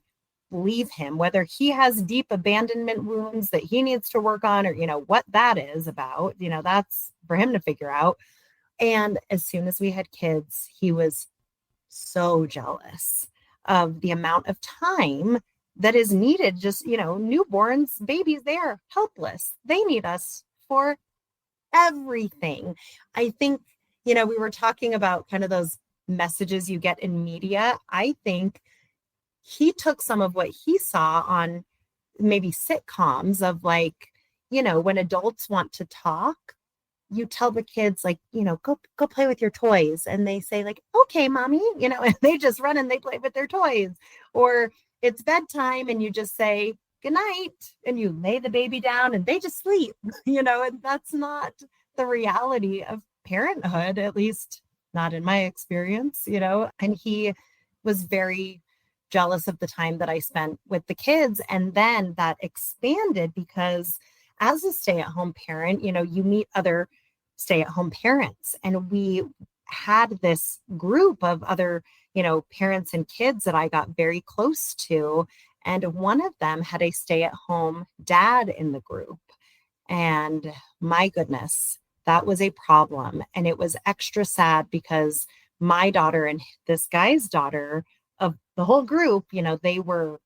leave him, whether he has deep abandonment wounds that he needs to work on, or, what that is about, that's for him to figure out. And as soon as we had kids, he was so jealous of the amount of time that is needed. Just, newborns, babies, they are helpless. They need us for everything. I think, we were talking about kind of those messages you get in media. I think he took some of what he saw on maybe sitcoms of like, when adults want to talk, you tell the kids like, go play with your toys. And they say like, okay, mommy, and they just run and they play with their toys. Or it's bedtime and you just say good night and you lay the baby down and they just sleep, and that's not the reality of parenthood, at least not in my experience, and he was very jealous of the time that I spent with the kids. And then that expanded because as a stay-at-home parent, you meet other stay-at-home parents. And we had this group of other, parents and kids that I got very close to. And one of them had a stay-at-home dad in the group. And my goodness, that was a problem. And it was extra sad because my daughter and this guy's daughter, of the whole group, they were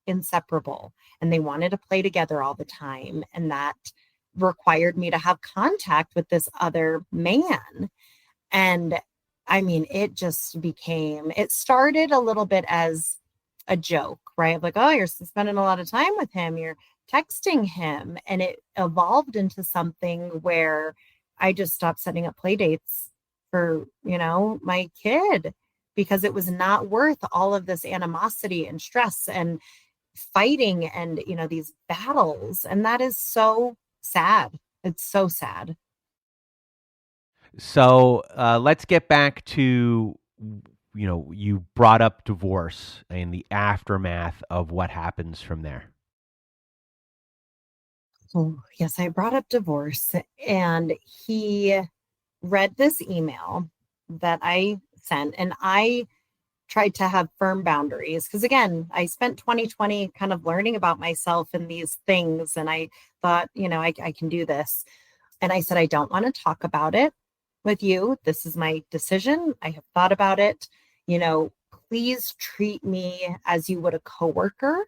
inseparable and they wanted to play together all the time. And that required me to have contact with this other man. And I mean, it started a little bit as a joke, right? Like, oh, you're spending a lot of time with him, you're texting him. And it evolved into something where I just stopped setting up play dates for, my kid, because it was not worth all of this animosity and stress and fighting and, these battles. And that is so sad. It's so sad. So let's get back to, you brought up divorce and the aftermath of what happens from there. Oh, yes, I brought up divorce, and he read this email that I sent, and I tried to have firm boundaries because, again, I spent 2020 kind of learning about myself and these things, and I thought, I can do this. And I said, I don't want to talk about it with you. This is my decision. I have thought about it. Please treat me as you would a coworker,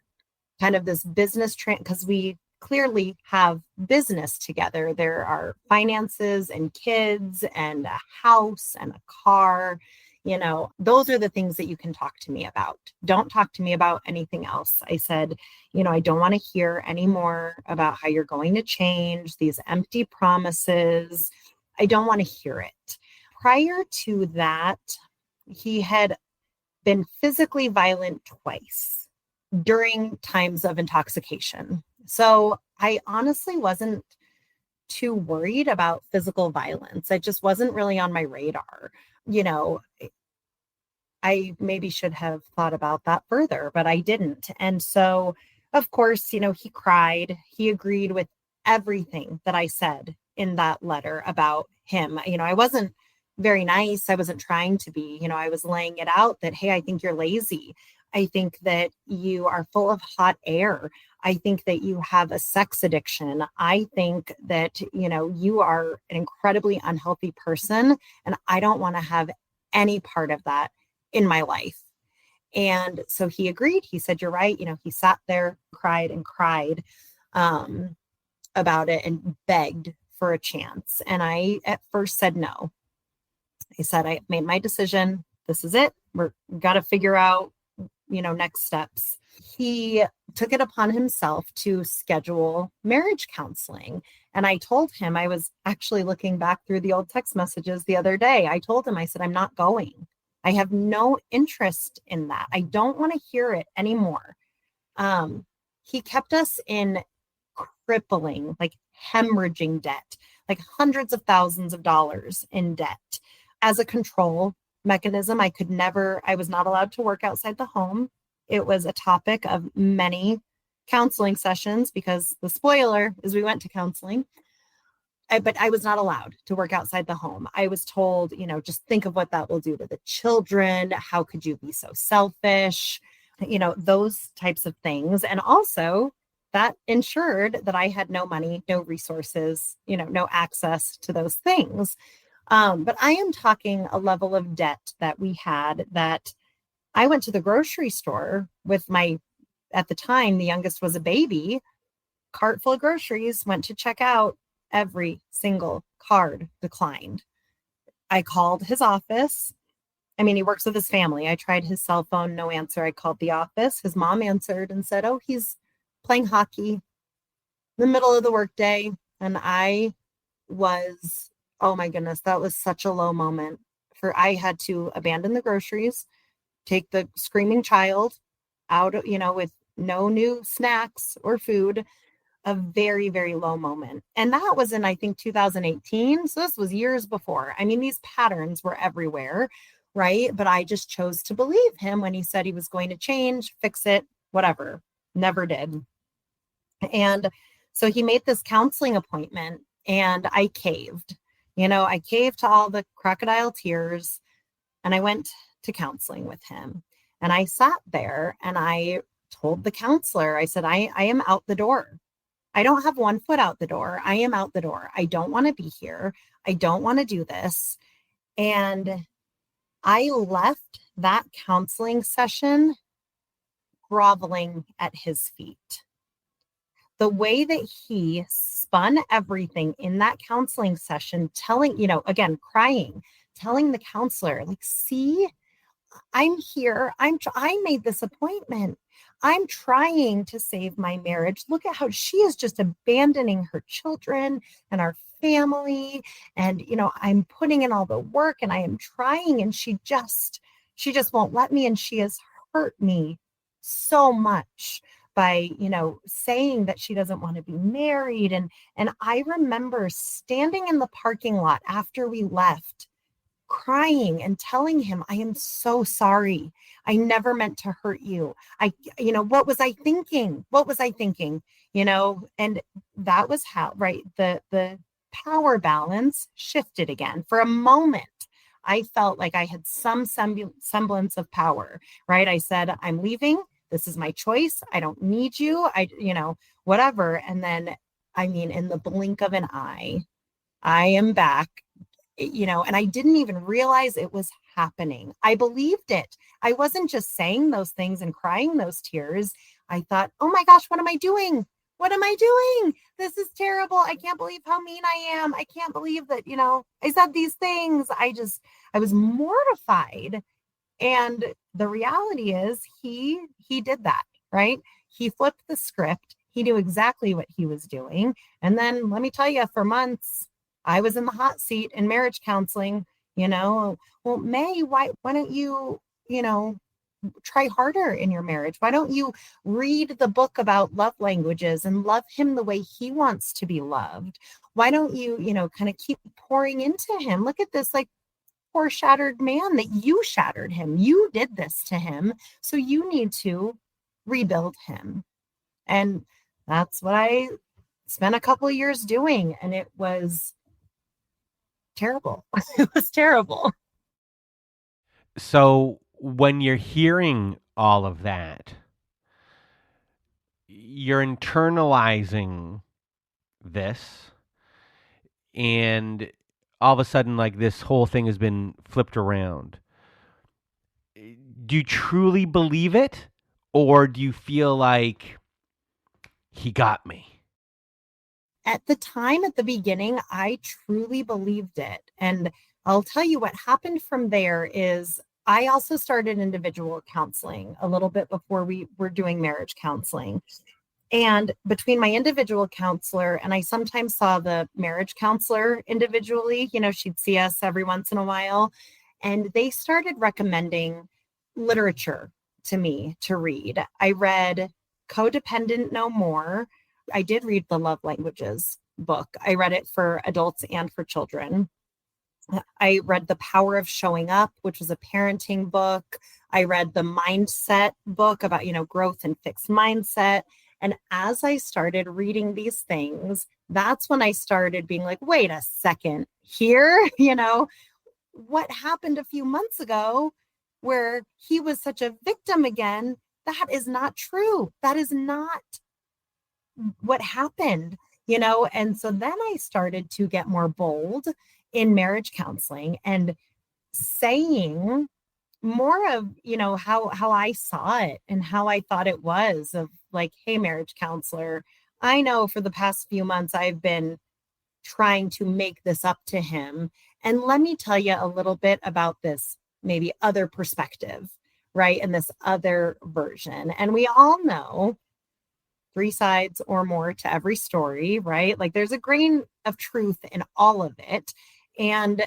kind of this business because we clearly have business together. There are finances and kids and a house and a car. Those are the things that you can talk to me about. Don't talk to me about anything else. I said, I don't want to hear any more about how you're going to change, these empty promises. I don't want to hear it. Prior to that, he had been physically violent twice during times of intoxication. So I honestly wasn't too worried about physical violence. It just wasn't really on my radar. I maybe should have thought about that further, but I didn't. And so, of course, he cried. He agreed with everything that I said in that letter about him. I wasn't very nice. I wasn't trying to be. I was laying it out that, hey, I think you're lazy. I think that you are full of hot air. I think that you have a sex addiction. I think that, you are an incredibly unhealthy person, and I don't want to have any part of that in my life. And so he agreed. He said, you're right. He sat there, cried and cried about it and begged for a chance. And I at first said no. I said, I made my decision. This is it. We're got to figure out, next steps. He took it upon himself to schedule marriage counseling. And I told him, I was actually looking back through the old text messages the other day. I told him, I said, I'm not going. I have no interest in that. I don't want to hear it anymore. He kept us in crippling, like hemorrhaging debt, like hundreds of thousands of dollars in debt. As a control mechanism, I was not allowed to work outside the home. It was a topic of many counseling sessions because the spoiler is we went to counseling. But I was not allowed to work outside the home. I was told, just think of what that will do to the children. How could you be so selfish? Those types of things. And also that ensured that I had no money, no resources, no access to those things. But I am talking a level of debt that we had that I went to the grocery store with at the time, the youngest was a baby, cart full of groceries, went to check out. Every single card declined. I called his office. He works with his family. I tried his cell phone, no answer. I called the office. His mom answered and said, oh, he's playing hockey in the middle of the workday. And I was, oh my goodness, that was such a low moment. I had to abandon the groceries, take the screaming child out, with no new snacks or food. A very, very low moment. And that was in, I think, 2018. So this was years before. These patterns were everywhere, right? But I just chose to believe him when he said he was going to change, fix it, whatever. Never did. And so he made this counseling appointment and I caved. I caved to all the crocodile tears and I went to counseling with him. And I sat there and I told the counselor, I said, I am out the door. I don't have one foot out the door. I am out the door. I don't want to be here. I don't want to do this. And I left that counseling session groveling at his feet. The way that he spun everything in that counseling session, telling, again, crying, telling the counselor, like, see, I'm here. I made this appointment. I'm trying to save my marriage. Look at how she is just abandoning her children and our family. And, I'm putting in all the work and I am trying and she just won't let me. And she has hurt me so much by, saying that she doesn't want to be married. And I remember standing in the parking lot after we left, crying and telling him, I am so sorry. I never meant to hurt you. What was I thinking? What was I thinking? And that was how, right. The power balance shifted again. For a moment, I felt like I had some semblance of power, right? I said, I'm leaving. This is my choice. I don't need you. Whatever. And then, in the blink of an eye, I am back, and I didn't even realize it was happening. I believed it. I wasn't just saying those things and crying those tears. I thought, oh my gosh, what am I doing? What am I doing? This is terrible. I can't believe how mean I am. I can't believe that, I said these things. I was mortified. And the reality is he did that, right? He flipped the script. He knew exactly what he was doing. And then let me tell you, for months, I was in the hot seat in marriage counseling, well, May, why don't you, try harder in your marriage? Why don't you read the book about love languages and love him the way he wants to be loved? Why don't you, kind of keep pouring into him? Look at this, like, poor shattered man that you shattered him. You did this to him. So you need to rebuild him. And that's what I spent a couple of years doing. And it was terrible. It was terrible. So when you're hearing all of that, you're internalizing this, and all of a sudden, like, this whole thing has been flipped around. Do you truly believe it, or do you feel like he got me? At the time, at the beginning, I truly believed it. And I'll tell you what happened from there is I also started individual counseling a little bit before we were doing marriage counseling. And between my individual counselor, and I sometimes saw the marriage counselor individually, she'd see us every once in a while, and they started recommending literature to me to read. I read Codependent No More. I did read the Love Languages book. I read it for adults and for children. I read The Power of Showing Up, which was a parenting book. I read the Mindset book about, growth and fixed mindset. And as I started reading these things, that's when I started being like, wait a second here, what happened a few months ago where he was such a victim again? That is not true. That is not what happened, And so then I started to get more bold in marriage counseling and saying more of, how I saw it and how I thought it was, of like, hey, marriage counselor, I know for the past few months I've been trying to make this up to him. And let me tell you a little bit about this maybe other perspective, right? And this other version. And we all know 3 sides or more to every story, right? Like, there's a grain of truth in all of it. And,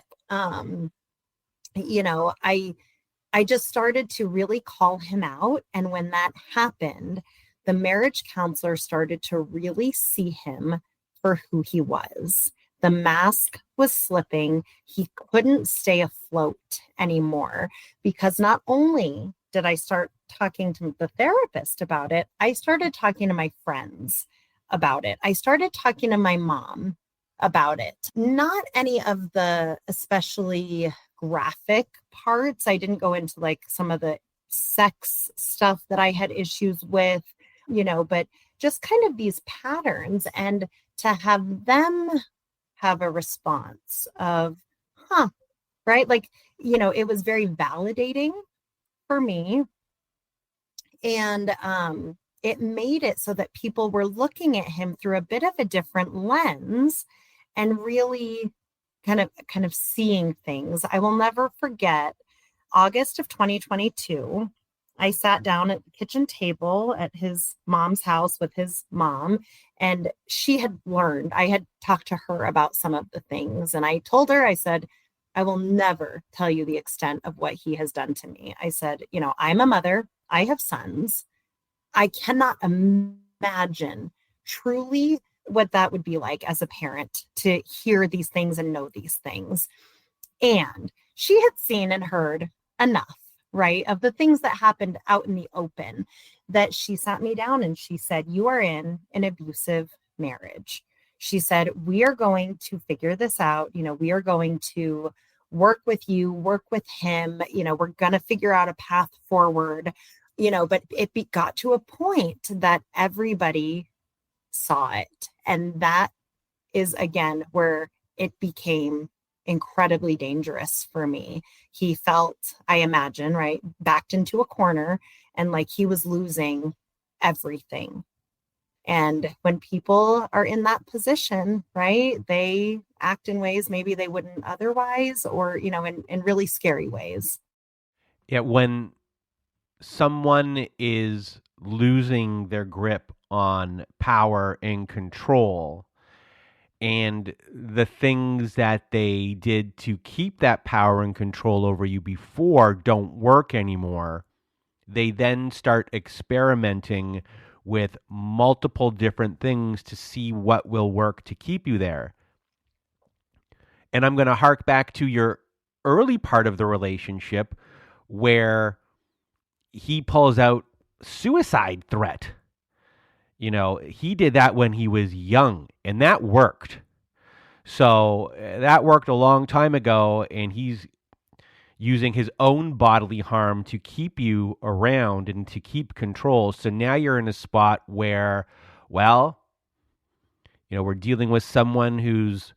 I just started to really call him out. And when that happened, the marriage counselor started to really see him for who he was. The mask was slipping. He couldn't stay afloat anymore, because not only did I start talking to the therapist about it, I started talking to my friends about it. I started talking to my mom about it. Not any of the especially graphic parts. I didn't go into like some of the sex stuff that I had issues with, but just kind of these patterns, and to have them have a response of, right? Like, it was very validating for me. And it made it so that people were looking at him through a bit of a different lens and really kind of seeing things. I will never forget August of 2022. I sat down at the kitchen table at his mom's house with his mom, and she had learned. I had talked to her about some of the things, and I told her, I said, I will never tell you the extent of what he has done to me. I said, I'm a mother. I have sons. I cannot imagine truly what that would be like as a parent to hear these things and know these things. And she had seen and heard enough, right, of the things that happened out in the open, that she sat me down and she said, you are in an abusive marriage. She said, we are going to figure this out. We are going to work with you, work with him. We're going to figure out a path forward, but it got to a point that everybody saw it. And that is, again, where it became incredibly dangerous for me. He felt, I imagine, right, backed into a corner and like he was losing everything. And when people are in that position, right, they act in ways maybe they wouldn't otherwise, or, in really scary ways. Yeah, when someone is losing their grip on power and control, and the things that they did to keep that power and control over you before don't work anymore, they then start experimenting with multiple different things to see what will work to keep you there. And I'm going to hark back to your early part of the relationship where he pulls out suicide threat. He did that when he was young, and that worked. So that worked a long time ago, and he's using his own bodily harm to keep you around and to keep control. So now you're in a spot where, well, we're dealing with someone whose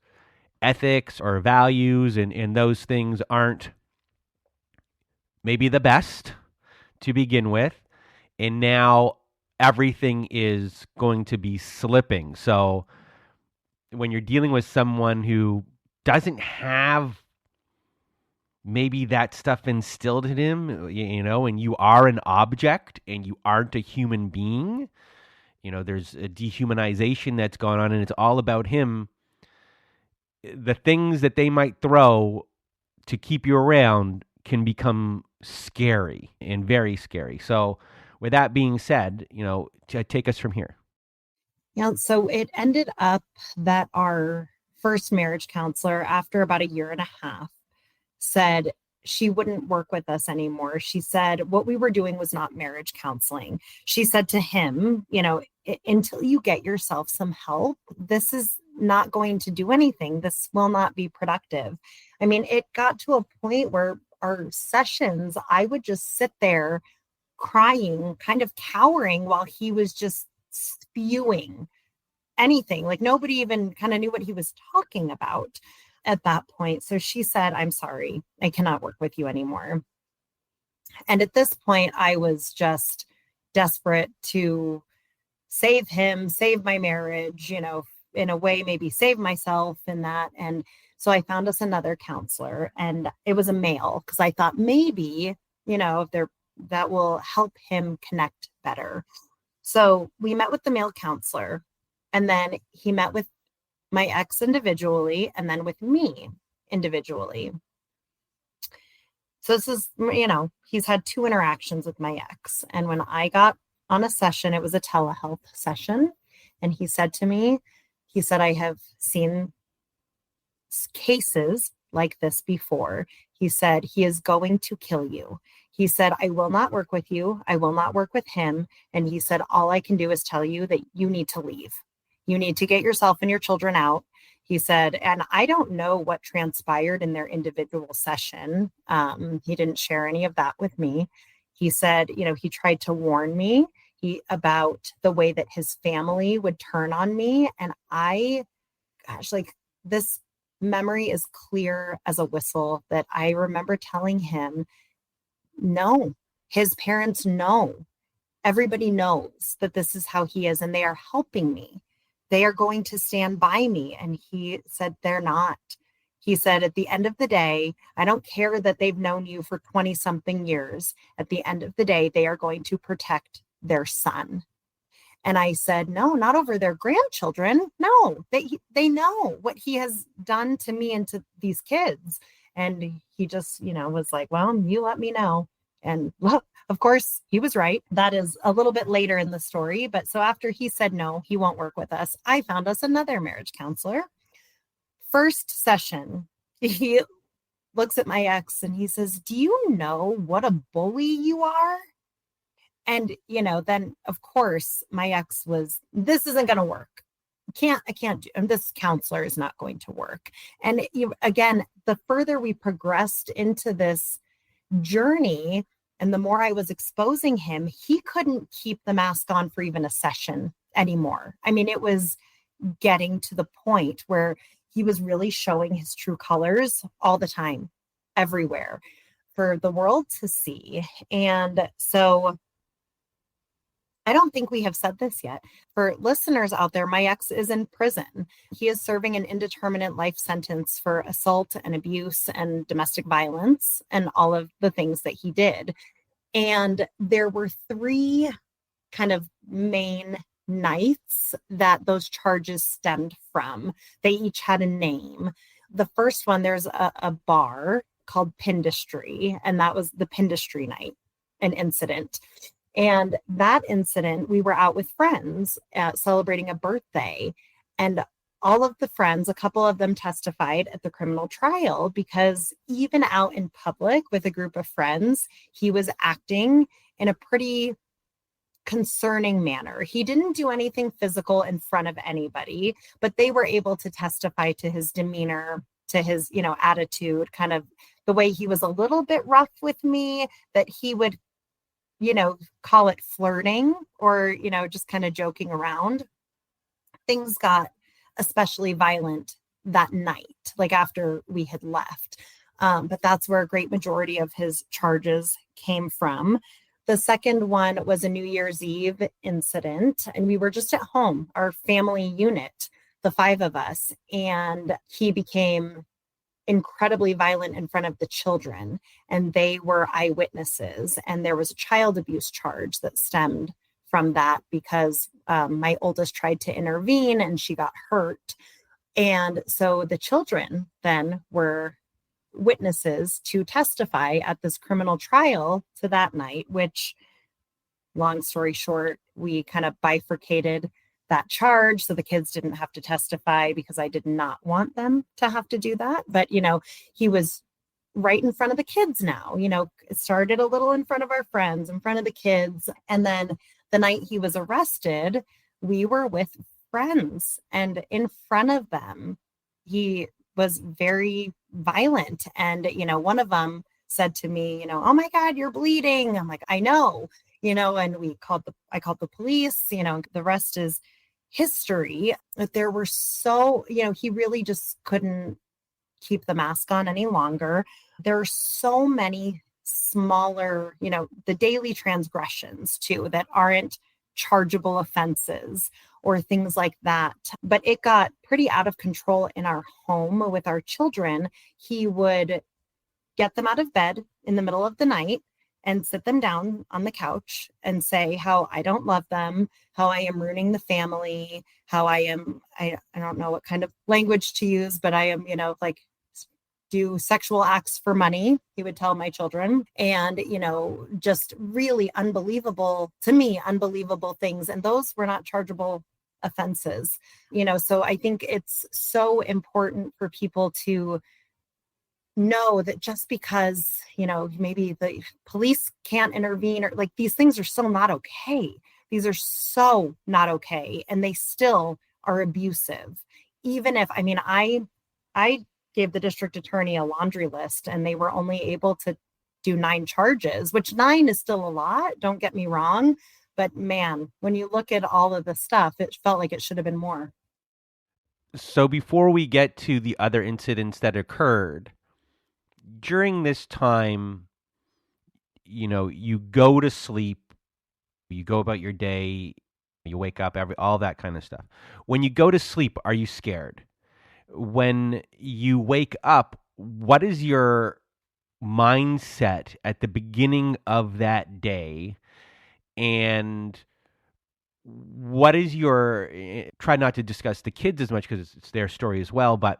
ethics or values and those things aren't maybe the best to begin with. And now everything is going to be slipping. So when you're dealing with someone who doesn't have maybe that stuff instilled in him, and you are an object and you aren't a human being, there's a dehumanization that's gone on and it's all about him. The things that they might throw to keep you around can become scary and very scary. So with that being said, take us from here. Yeah, so it ended up that our first marriage counselor, after about 1.5 years, said she wouldn't work with us anymore. She said what we were doing was not marriage counseling. She said to him, until you get yourself some help, this is not going to do anything. This will not be productive. I mean, it got to a point where our sessions, I would just sit there crying, kind of cowering while he was just spewing anything. Like nobody even kind of knew what he was talking about at that point. So she said, I'm sorry, I cannot work with you anymore. And at this point, I was just desperate to save him, save my marriage, in a way, maybe save myself in that. And so I found us another counselor, and it was a male, because I thought maybe, that will help him connect better. So we met with the male counselor, and then he met with my ex individually, and then with me individually. So this is, he's had 2 interactions with my ex. And when I got on a session, it was a telehealth session. And he said to me, I have seen cases like this before. He said, he is going to kill you. He said, I will not work with you. I will not work with him. And he said, all I can do is tell you that you need to leave. You need to get yourself and your children out. He said, and I don't know what transpired in their individual session. He didn't share any of that with me. He said, he tried to warn me about the way that his family would turn on me. And this memory is clear as a whistle, that I remember telling him, no, his parents know. Everybody knows that this is how he is, and they are helping me. They are going to stand by me. And he said, they're not. He said, at the end of the day, I don't care that they've known you for 20 something years. At the end of the day, they are going to protect their son. And I said, no, not over their grandchildren. No, they know what he has done to me and to these kids. And he just, was like, well, you let me know. And well, of course, he was right. That is a little bit later in the story. But so after he said, no, he won't work with us, I found us another marriage counselor. First session, he looks at my ex and he says, "Do you know what a bully you are?" And, then of course my ex was, "This isn't going to work. I can't do, and this counselor is not going to work." And again, the further we progressed into this journey and the more I was exposing him, he couldn't keep the mask on for even a session anymore. I mean, it was getting to the point where he was really showing his true colors all the time, everywhere, for the world to see. And so I don't think we have said this yet. For listeners out there, my ex is in prison. He is serving an indeterminate life sentence for assault and abuse and domestic violence and all of the things that he did. And there were three kind of main nights that those charges stemmed from. They each had a name. The first one, there's a bar called Pindustry, and that was the Pindustry night, an incident. And that incident, we were out with friends celebrating a birthday, and all of the friends, a couple of them testified at the criminal trial because even out in public with a group of friends, he was acting in a pretty concerning manner. He didn't do anything physical in front of anybody, but they were able to testify to his demeanor, to his, attitude, kind of the way he was a little bit rough with me, that he would, call it flirting or, just kind of joking around. Things got especially violent that night, like after we had left. But that's where a great majority of his charges came from. The second one was a New Year's Eve incident, and we were just at home, our family unit, the five of us, and he became incredibly violent in front of the children, and they were eyewitnesses. And there was a child abuse charge that stemmed from that because my oldest tried to intervene and she got hurt. And so the children then were witnesses to testify at this criminal trial to that night, which, long story short, we kind of bifurcated that charge so the kids didn't have to testify because I did not want them to have to do that. But, he was right in front of the kids now. It started a little in front of our friends, in front of the kids. And then the night he was arrested, we were with friends, and in front of them, he was very violent. And, one of them said to me, "Oh my God, you're bleeding." I'm like, "I know," and I called the police, the rest is history. But there were he really just couldn't keep the mask on any longer. There are so many smaller, the daily transgressions too, that aren't chargeable offenses or things like that. But it got pretty out of control in our home with our children. He would get them out of bed in the middle of the night and sit them down on the couch and say how I don't love them, how I am ruining the family, how I don't know what kind of language to use, but I am, like, do sexual acts for money, he would tell my children. And, just really unbelievable things. And those were not chargeable offenses, so I think it's so important for people to know that just because, maybe the police can't intervene or like these things are still not okay. These are so not okay. And they still are abusive. Even if, I gave the district attorney a laundry list and they were only able to do 9 charges, which 9 is still a lot. Don't get me wrong. But man, when you look at all of the stuff, it felt like it should have been more. So before we get to the other incidents that occurred, during this time, you go to sleep, you go about your day, you wake up, all that kind of stuff. When you go to sleep, are you scared? When you wake up, what is your mindset at the beginning of that day? And what is your, try not to discuss the kids as much because it's their story as well, but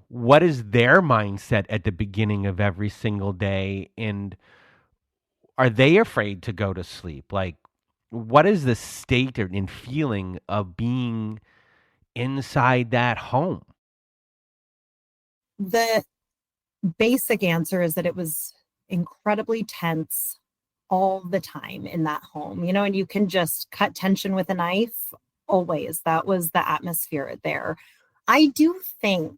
what is their mindset at the beginning of every single day? And are they afraid to go to sleep? Like, what is the state and feeling of being inside that home? The basic answer is that it was incredibly tense all the time in that home, and you can just cut tension with a knife always. That was the atmosphere there. I do think,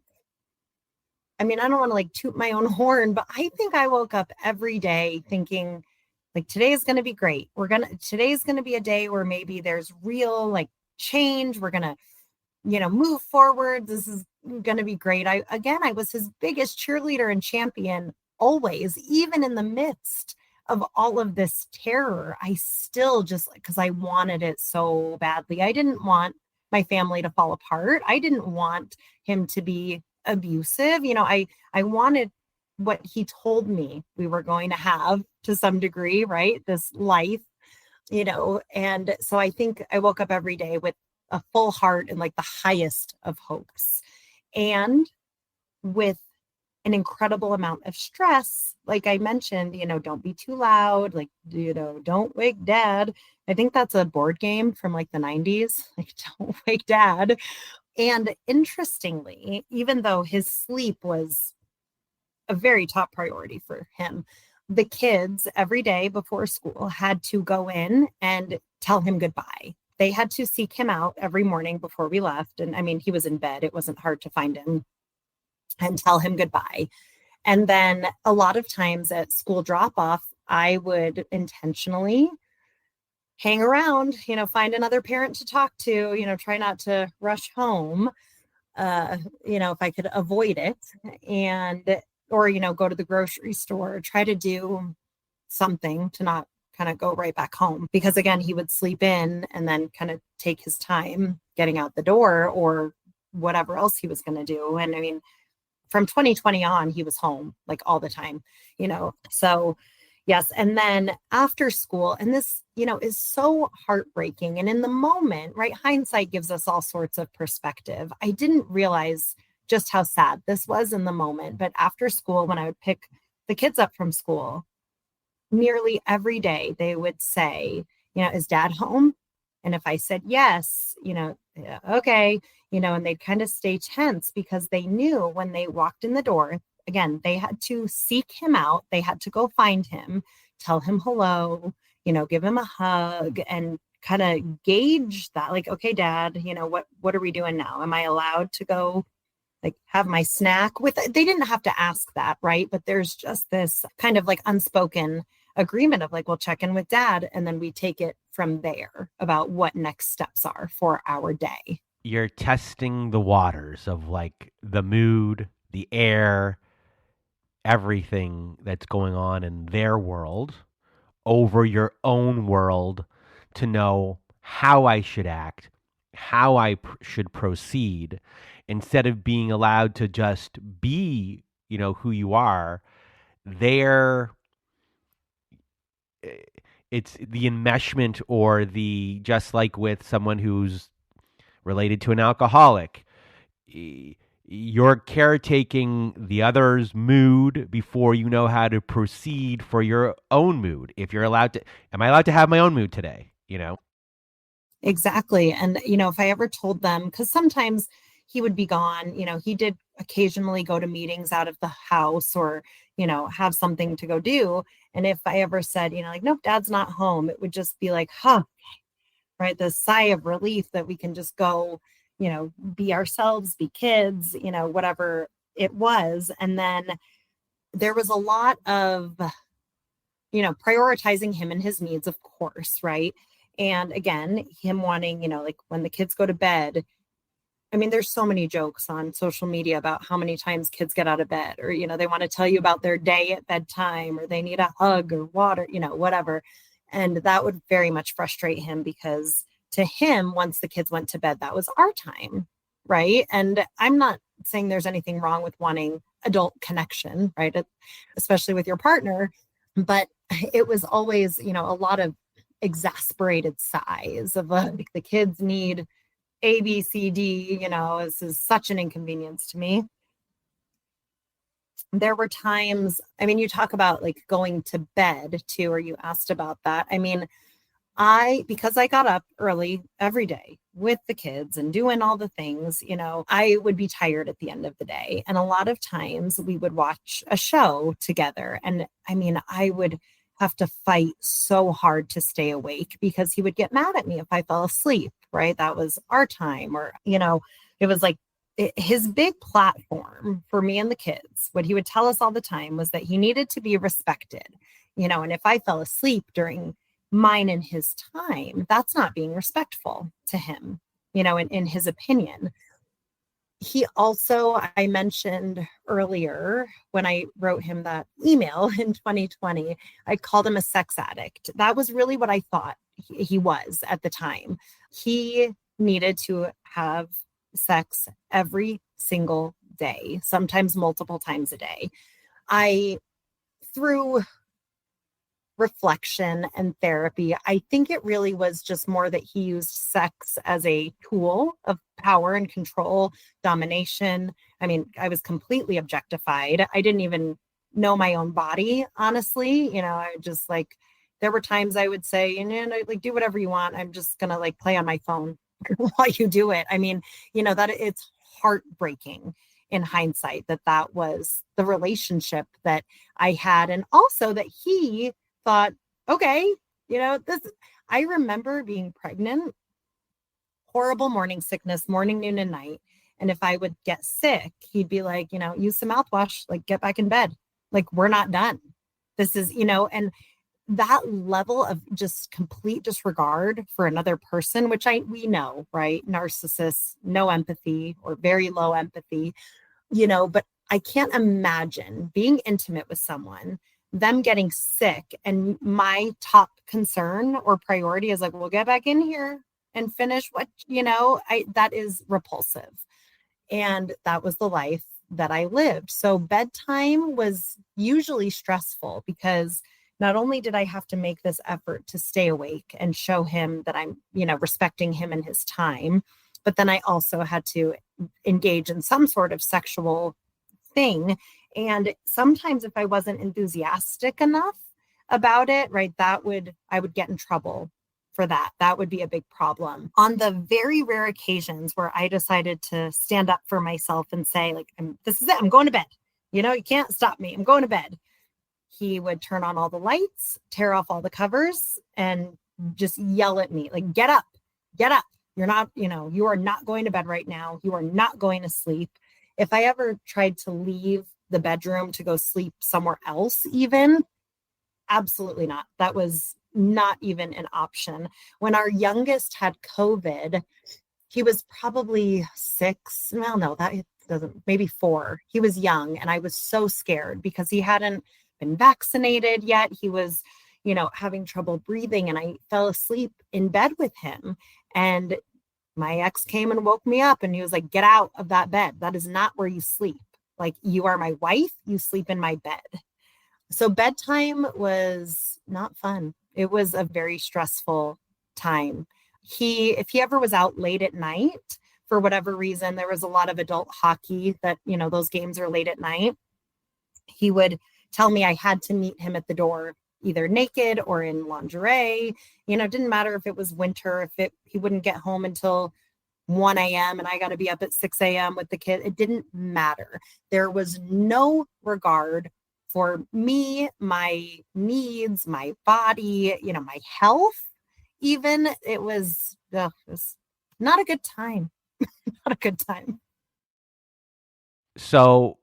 I don't want to like toot my own horn, but I think I woke up every day thinking like today is going to be great. Today's going to be a day where maybe there's real like change. We're going to, move forward. This is going to be great. I was his biggest cheerleader and champion always, even in the midst of all of this terror. I still just, because I wanted it so badly. I didn't want my family to fall apart. I didn't want him to be abusive. I wanted what he told me we were going to have to some degree, right? This life, and so I think I woke up every day with a full heart and like the highest of hopes, and with an incredible amount of stress. Like I mentioned, don't be too loud, like, don't wake dad. I think that's a board game from like the 90s, like don't wake dad. And interestingly, even though his sleep was a very top priority for him, the kids every day before school had to go in and tell him goodbye. They had to seek him out every morning before we left. And he was in bed. It wasn't hard to find him, and tell him goodbye. And then a lot of times at school drop off, I would intentionally hang around, find another parent to talk to, try not to rush home, if I could avoid it, or go to the grocery store, try to do something to not kind of go right back home. Because again, he would sleep in and then kind of take his time getting out the door or whatever else he was going to do. And from 2020 on, he was home like all the time, so yes. And then after school, and this, is so heartbreaking. And in the moment, right, hindsight gives us all sorts of perspective. I didn't realize just how sad this was in the moment. But after school, when I would pick the kids up from school, nearly every day they would say, is dad home? And if I said yes, yeah, okay, and they'd kind of stay tense because they knew when they walked in the door, again, they had to seek him out. They had to go find him, tell him hello, give him a hug, and kind of gauge that, like, okay, dad, what are we doing now? Am I allowed to go like have my snack with? They didn't have to ask that, right? But there's just this kind of like unspoken agreement of like, we'll check in with dad, and then we take it from there about what next steps are for our day. You're testing the waters of like the mood, the air, everything that's going on in their world over your own world to know how I should act, how I should proceed, instead of being allowed to just be, who you are. It's the enmeshment, or the, just like with someone who's related to an alcoholic, you're caretaking the other's mood before you know how to proceed for your own mood. If you're allowed to, am I allowed to have my own mood today? Exactly. And, if I ever told them, because sometimes he would be gone, he did occasionally go to meetings out of the house or, have something to go do. And if I ever said, like, nope, dad's not home, it would just be like, right. The sigh of relief that we can just go, be ourselves, be kids, whatever it was. And then there was a lot of, prioritizing him and his needs, of course. Right. And again, him wanting, like when the kids go to bed, there's so many jokes on social media about how many times kids get out of bed, or, they want to tell you about their day at bedtime, or they need a hug or water, whatever. And that would very much frustrate him, because to him, once the kids went to bed, that was our time. Right. And I'm not saying there's anything wrong with wanting adult connection, right? Especially with your partner. But it was always, a lot of exasperated sighs of like, the kids need A, B, C, D, this is such an inconvenience to me. There were times, you talk about like going to bed too, or you asked about that. Because I got up early every day with the kids and doing all the things, I would be tired at the end of the day. And a lot of times we would watch a show together. And I mean, I would have to fight so hard to stay awake because he would get mad at me if I fell asleep, right? That was our time. Or, it was like his big platform for me and the kids, what he would tell us all the time was that he needed to be respected, and if I fell asleep during mine and his time, that's not being respectful to him, in his opinion. He also, I mentioned earlier when I wrote him that email in 2020, I called him a sex addict. That was really what I thought he was at the time. He needed to have sex every single day, sometimes multiple times a day. Through reflection and therapy, I think it really was just more that he used sex as a tool of power and control, domination. I mean, I was completely objectified. I didn't even know my own body, honestly. I just there were times I would say, do whatever you want. I'm just going to play on my phone while you do it. I mean, that it's heartbreaking in hindsight that was the relationship that I had. And also that he thought, okay, I remember being pregnant, horrible morning sickness, morning, noon, and night. And if I would get sick, he'd be like, use some mouthwash, get back in bed. We're not done. This is, and that level of just complete disregard for another person, which we know, right? Narcissists, no empathy or very low empathy, but I can't imagine being intimate with someone, them getting sick, and my top concern or priority is we'll get back in here and finish what, that is repulsive. And that was the life that I lived. So bedtime was usually stressful because not only did I have to make this effort to stay awake and show him that I'm, respecting him and his time, but then I also had to engage in some sort of sexual thing. And sometimes if I wasn't enthusiastic enough about it, right, I would get in trouble for that. That would be a big problem. On the very rare occasions where I decided to stand up for myself and say, this is it, I'm going to bed. You can't stop me. I'm going to bed. He would turn on all the lights, tear off all the covers, and just yell at me, get up, get up. You're not, you are not going to bed right now. You are not going to sleep. If I ever tried to leave the bedroom to go sleep somewhere else, even, absolutely not. That was not even an option. When our youngest had COVID, he was probably 6. Well, no, that doesn't, maybe 4. He was young. And I was so scared because he hadn't been vaccinated yet. He was, having trouble breathing. And I fell asleep in bed with him. And my ex came and woke me up and he was like, get out of that bed. That is not where you sleep. You are my wife. You sleep in my bed. So bedtime was not fun. It was a very stressful time. If he ever was out late at night, for whatever reason, there was a lot of adult hockey that, those games are late at night. He would tell me I had to meet him at the door, either naked or in lingerie. It didn't matter if it was winter, he wouldn't get home until 1 a.m. and I got to be up at 6 a.m. with the kid. It didn't matter. There was no regard for me, my needs, my body, my health. Even it was not a good time. Not a good time. So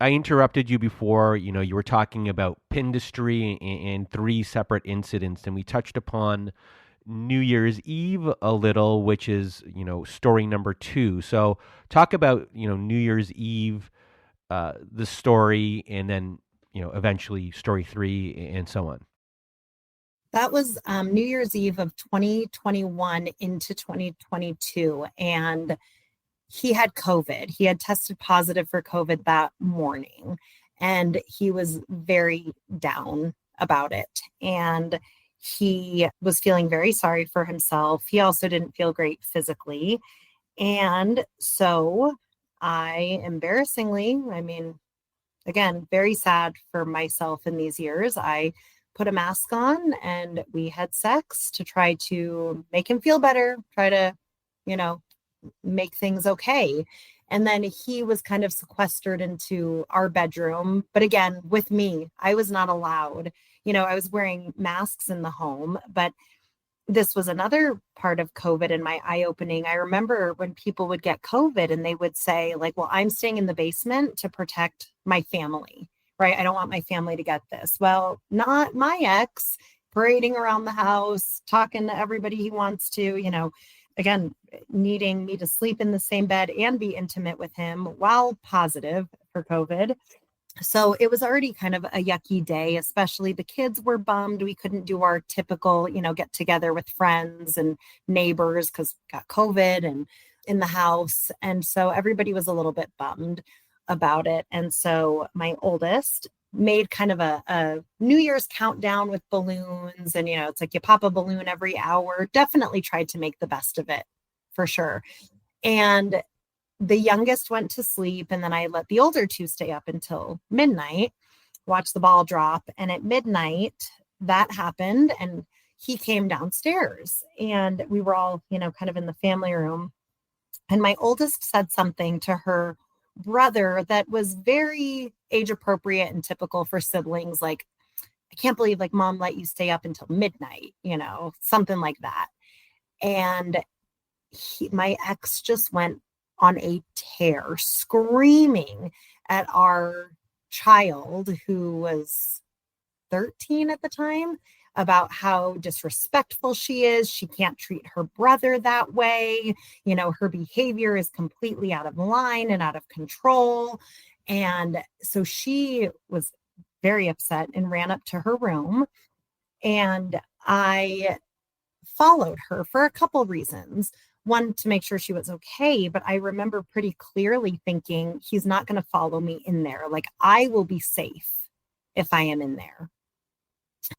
I interrupted you before. You were talking about Pindustry and 3 separate incidents, and we touched upon New Year's Eve a little, which is, story number 2. So talk about, New Year's Eve, the story, and then, eventually story 3 and so on. That was New Year's Eve of 2021 into 2022. And he had COVID. He had tested positive for COVID that morning. And he was very down about it. And he was feeling very sorry for himself. He also didn't feel great physically. And so embarrassingly, again, very sad for myself in these years, I put a mask on and we had sex to try to make him feel better, try to, make things okay. And then he was kind of sequestered into our bedroom. But again, with me, I was not allowed. I was wearing masks in the home, but this was another part of COVID and my eye-opening. I remember when people would get COVID and they would say, like, well, I'm staying in the basement to protect my family, right? I don't want my family to get this. Well, not my ex parading around the house, talking to everybody he wants to, again, needing me to sleep in the same bed and be intimate with him while positive for COVID. So it was already kind of a yucky day, especially the kids were bummed. We couldn't do our typical, get together with friends and neighbors because got COVID and in the house. And so everybody was a little bit bummed about it. And so my oldest made kind of a New Year's countdown with balloons. And, it's like you pop a balloon every hour. Definitely tried to make the best of it for sure. And the youngest went to sleep, and then I let the older two stay up until midnight, watch the ball drop. And at midnight, that happened, and he came downstairs, and we were all, kind of in the family room. And my oldest said something to her brother that was very age appropriate and typical for siblings. Like, I can't believe like mom let you stay up until midnight, something like that. And my ex just went on a tear, screaming at our child, who was 13 at the time, about how disrespectful she is. She can't treat her brother that way. Her behavior is completely out of line and out of control. And so she was very upset and ran up to her room. And I followed her for a couple reasons. One, to make sure she was okay, but I remember pretty clearly thinking, he's not going to follow me in there. Like, I will be safe if I am in there.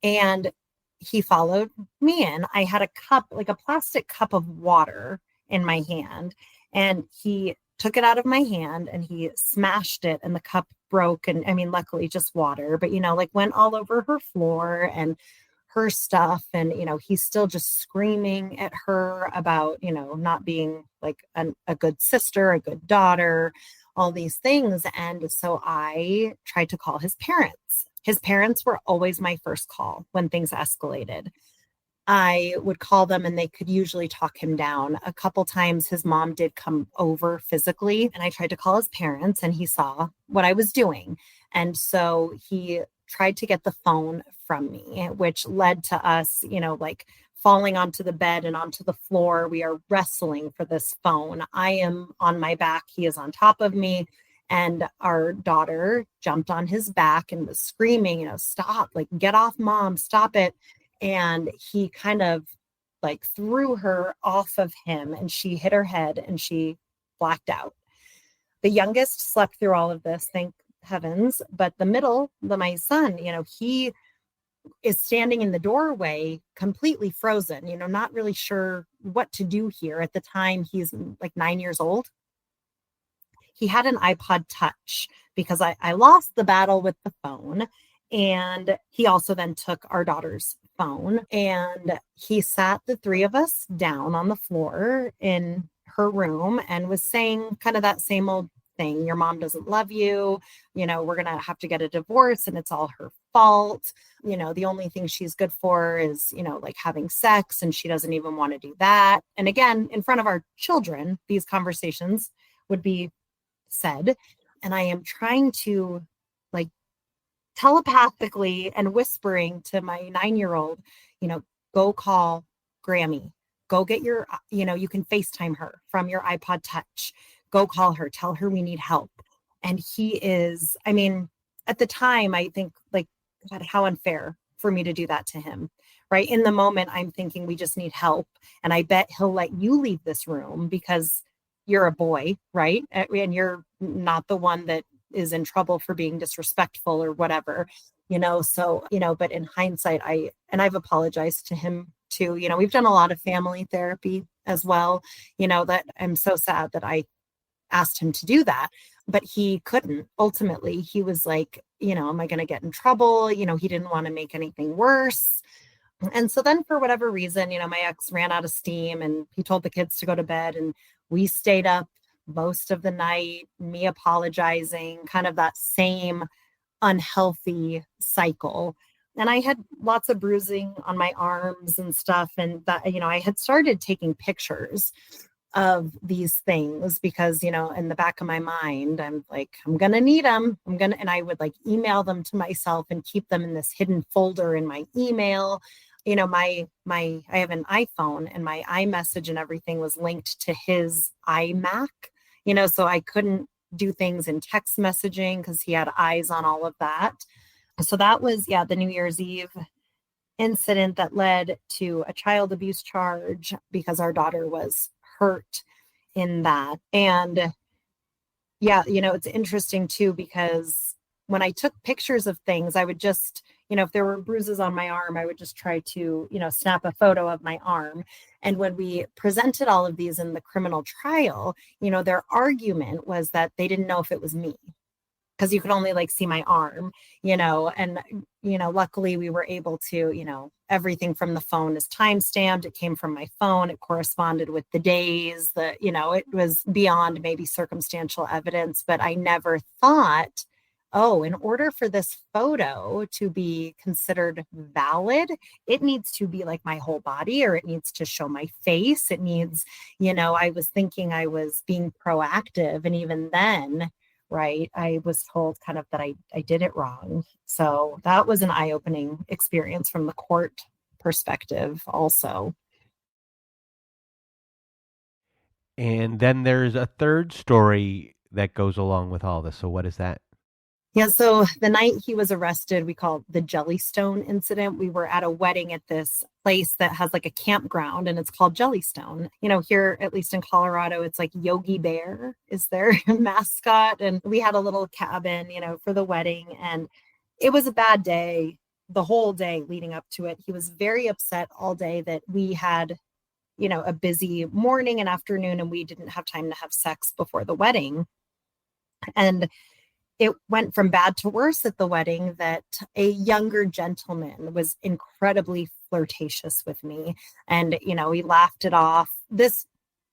And he followed me in. I had a cup, like a plastic cup of water in my hand, and he took it out of my hand and he smashed it, and the cup broke. And I mean, luckily just water, but, like went all over her floor and her stuff. And, he's still just screaming at her about, not being like a good sister, a good daughter, all these things. And so I tried to call his parents. His parents were always my first call when things escalated. I would call them and they could usually talk him down. A couple times his mom did come over physically, and I tried to call his parents and he saw what I was doing. And so he tried to get the phone from me, which led to us, like falling onto the bed and onto the floor. We are wrestling for this phone. I am on my back. He is on top of me. And our daughter jumped on his back and was screaming, stop, like, get off mom, stop it. And he kind of like threw her off of him, and she hit her head and she blacked out. The youngest slept through all of this, thank heavens. But the middle, my son, he is standing in the doorway, completely frozen, not really sure what to do here. At the time, he's like 9 years old. He had an iPod Touch because I lost the battle with the phone. And he also then took our daughter's phone, and he sat the three of us down on the floor in her room and was saying kind of that same old thing. Your mom doesn't love you. We're going to have to get a divorce and it's all her fault. The only thing she's good for is, like having sex, and she doesn't even want to do that. And again, in front of our children, these conversations would be said. And I am trying to like telepathically and whispering to my 9-year-old, go call Grammy, go get your, you can FaceTime her from your iPod Touch, go call her, tell her we need help. And he is, I mean, at the time, I think like, God, how unfair for me to do that to him, right? In the moment, I'm thinking we just need help. And I bet he'll let you leave this room because you're a boy, right? And you're not the one that is in trouble for being disrespectful or whatever, so, but in hindsight, I've apologized to him too. We've done a lot of family therapy as well, that I'm so sad that I asked him to do that. but he couldn't. Ultimately, he was like, am I going to get in trouble? He didn't want to make anything worse. And so then for whatever reason, my ex ran out of steam and he told the kids to go to bed, and we stayed up most of the night, me apologizing, kind of that same unhealthy cycle. And I had lots of bruising on my arms and stuff. And that, I had started taking pictures of these things because, in the back of my mind, I'm like, I'm going to need them. And I would like email them to myself and keep them in this hidden folder in my email. I have an iPhone, and my iMessage and everything was linked to his iMac, so I couldn't do things in text messaging because he had eyes on all of that. So that was, the New Year's Eve incident that led to a child abuse charge because our daughter was hurt in that. And it's interesting too, because when I took pictures of things, I would just, if there were bruises on my arm, I would just try to, snap a photo of my arm. And when we presented all of these in the criminal trial, their argument was that they didn't know if it was me because you could only like see my arm, and, luckily we were able to, everything from the phone is time stamped. It came from my phone. It corresponded with the days that, it was beyond maybe circumstantial evidence, but I never thought, oh, in order for this photo to be considered valid, it needs to be like my whole body, or it needs to show my face. It needs, I was thinking I was being proactive. And even then, right, I was told kind of that I did it wrong. So that was an eye-opening experience from the court perspective also. And then there's a third story that goes along with all this. So what is that? Yeah, so the night he was arrested, we call it the Jellystone incident. We were at a wedding at this place that has like a campground, and it's called Jellystone. Here, at least in Colorado, it's like Yogi Bear is their mascot. And we had a little cabin, for the wedding. And it was a bad day, the whole day leading up to it. He was very upset all day that we had, a busy morning and afternoon, and we didn't have time to have sex before the wedding. And it went from bad to worse at the wedding that a younger gentleman was incredibly flirtatious with me. And, he laughed it off. This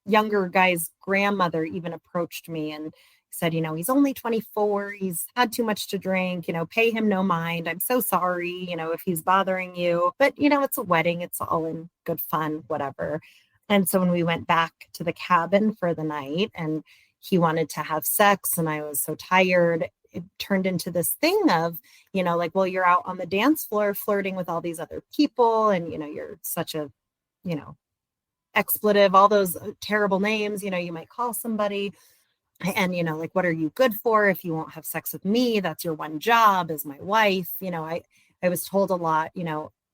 younger guy's grandmother even approached me and said, he's only 24. He's had too much to drink, pay him no mind. I'm so sorry, if he's bothering you. But, it's a wedding. It's all in good fun, whatever. And so when we went back to the cabin for the night and he wanted to have sex and I was so tired, it turned into this thing of, like, well, you're out on the dance floor flirting with all these other people. And, you're such a, expletive, all those terrible names, you might call somebody. And, like, what are you good for if you won't have sex with me? That's your one job as my wife. I was told a lot,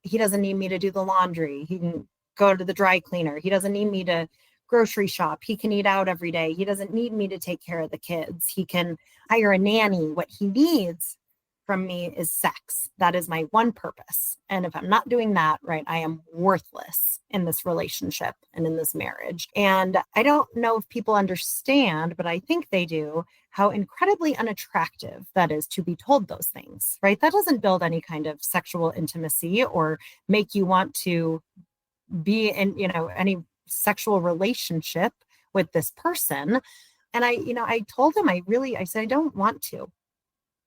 he doesn't need me to do the laundry. He can go to the dry cleaner. He doesn't need me to grocery shop. He can eat out every day. He doesn't need me to take care of the kids. He can hire a nanny. What he needs from me is sex. That is my one purpose. And if I'm not doing that, right, I am worthless in this relationship and in this marriage. And I don't know if people understand, but I think they do, how incredibly unattractive that is to be told those things, right? That doesn't build any kind of sexual intimacy or make you want to be in, any sexual relationship with this person. And I told him, I said, I don't want to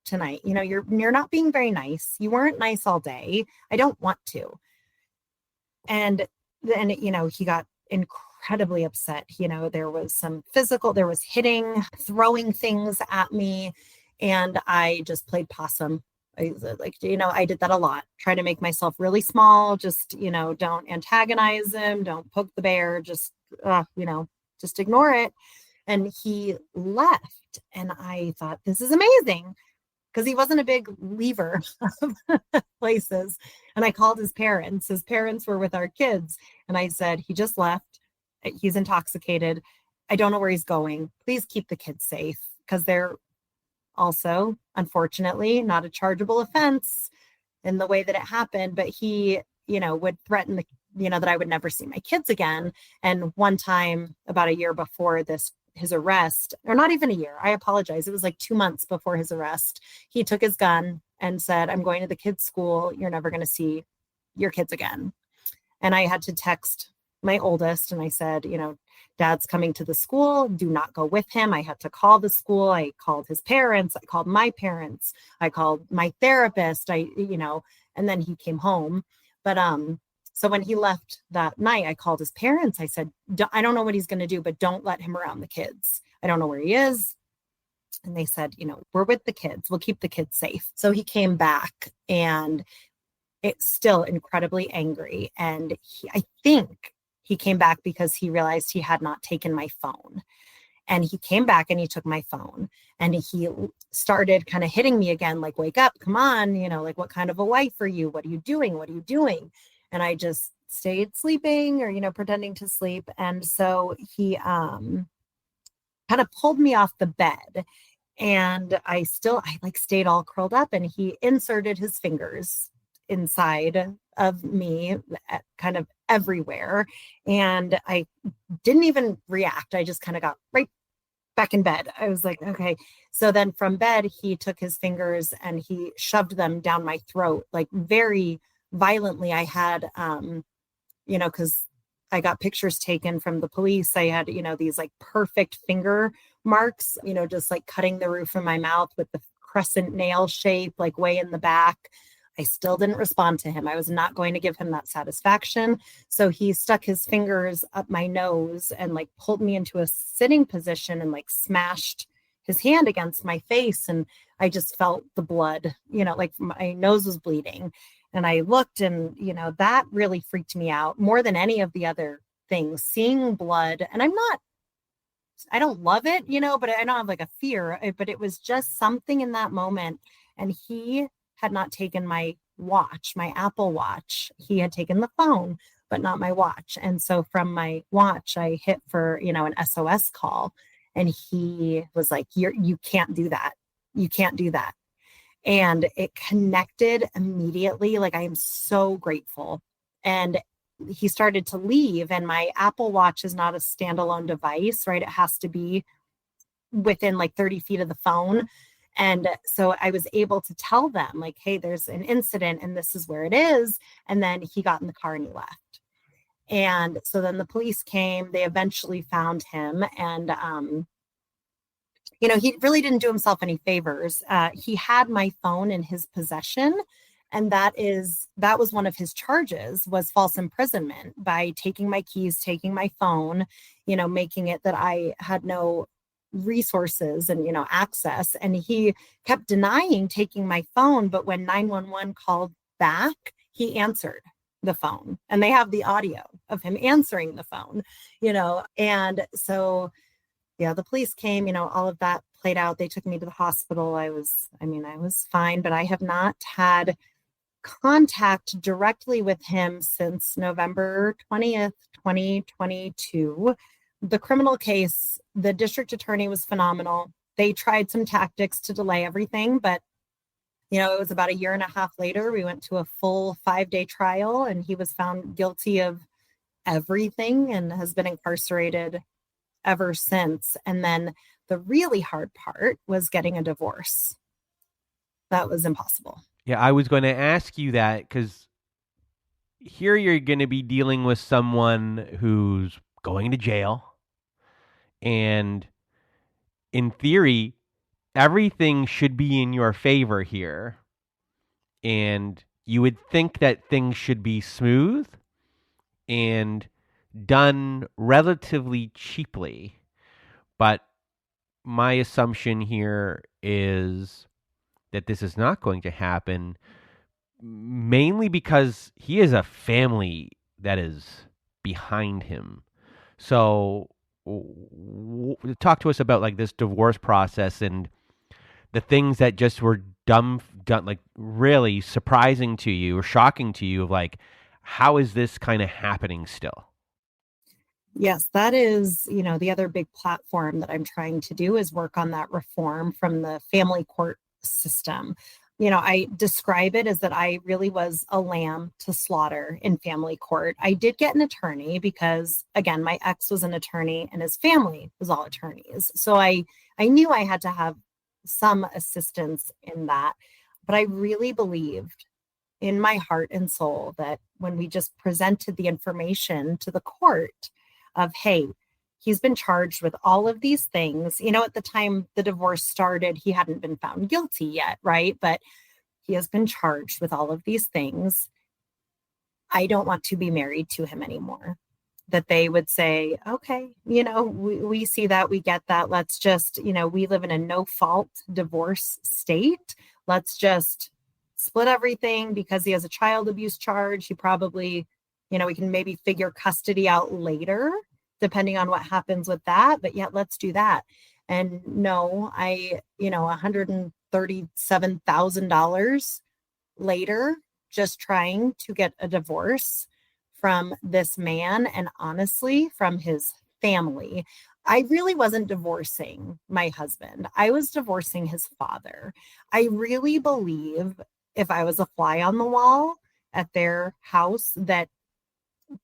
tonight. You're not being very nice. You weren't nice all day. I don't want to. And then, he got incredibly upset. There was there was hitting, throwing things at me. And I just played possum. I did that a lot. Try to make myself really small. Just, don't antagonize him. Don't poke the bear. Just, just ignore it. And he left. And I thought, this is amazing. Because he wasn't a big leaver of places. And I called his parents. His parents were with our kids. And I said, he just left. He's intoxicated. I don't know where he's going. Please keep the kids safe. Because they're also, unfortunately, not a chargeable offense in the way that it happened, but he, would threaten that I would never see my kids again. And one time, about a year before this his arrest, or not even a year, I apologize. It was like 2 months before his arrest. He took his gun and said, I'm going to the kids' school. You're never going to see your kids again. And I had to text my oldest and I said, Dad's coming to the school. Do not go with him. I had to call the school. I called his parents. I called my parents. I called my therapist. And then he came home. But so when he left that night, I called his parents. I said, I don't know what he's going to do, but don't let him around the kids. I don't know where he is. And they said, we're with the kids. We'll keep the kids safe. So he came back and it's still incredibly angry. And I think he came back because he realized he had not taken my phone. And he came back and he took my phone and he started kind of hitting me again, like, wake up, come on, like, what kind of a wife are you? What are you doing? What are you doing? And I just stayed sleeping or, pretending to sleep. And so he kind of pulled me off the bed and I stayed all curled up and he inserted his fingers inside of me kind of everywhere. And I didn't even react. I just kind of got right back in bed. I was like, okay. So then from bed, he took his fingers and he shoved them down my throat, like very violently. I had, because I got pictures taken from the police. I had, these like perfect finger marks, just like cutting the roof of my mouth with the crescent nail shape, like way in the back. I still didn't respond to him. I was not going to give him that satisfaction. So he stuck his fingers up my nose and like pulled me into a sitting position and like smashed his hand against my face. And I just felt the blood, like my nose was bleeding. And I looked and, that really freaked me out more than any of the other things, seeing blood. And I don't love it, but I don't have like a fear, but it was just something in that moment. And he had not taken my watch, my Apple Watch. He had taken the phone, but not my watch. And so from my watch, I hit for, an SOS call. And he was like, you can't do that. You can't do that. And it connected immediately. Like, I am so grateful. And he started to leave. And my Apple Watch is not a standalone device, right? It has to be within like 30 feet of the phone. And so I was able to tell them like, hey, there's an incident and this is where it is. And then he got in the car and he left. And so then the police came, they eventually found him. And, he really didn't do himself any favors. He had my phone in his possession. And that was one of his charges, was false imprisonment, by taking my keys, taking my phone, making it that I had no resources and, access. And he kept denying taking my phone. But when 911 called back, he answered the phone and they have the audio of him answering the phone, and so, yeah, the police came, all of that played out. They took me to the hospital. I was fine, but I have not had contact directly with him since November 20th, 2022. The criminal case, the district attorney was phenomenal. They tried some tactics to delay everything, but, it was about a year and a half later, we went to a full 5-day trial and he was found guilty of everything and has been incarcerated ever since. And then the really hard part was getting a divorce. That was impossible. Yeah, I was going to ask you that because here you're going to be dealing with someone who's going to jail. And in theory, everything should be in your favor here. And you would think that things should be smooth and done relatively cheaply. But my assumption here is that this is not going to happen, mainly because he has a family that is behind him. So talk to us about like this divorce process and the things that just were done, like really surprising to you or shocking to you, of like, how is this kind of happening still? Yes, that is, the other big platform that I'm trying to do is work on that reform from the family court system. I describe it as that I really was a lamb to slaughter in family court. I did get an attorney because, again, my ex was an attorney and his family was all attorneys. So I knew I had to have some assistance in that. But I really believed in my heart and soul that when we just presented the information to the court of, hey, he's been charged with all of these things. At the time the divorce started, he hadn't been found guilty yet, right? But he has been charged with all of these things. I don't want to be married to him anymore. That they would say, okay, we see that, we get that. Let's just, we live in a no-fault divorce state. Let's just split everything because he has a child abuse charge. He probably, we can maybe figure custody out later, depending on what happens with that. But yet, let's do that. And no, $137,000 later, just trying to get a divorce from this man, and honestly, from his family. I really wasn't divorcing my husband. I was divorcing his father. I really believe if I was a fly on the wall at their house, that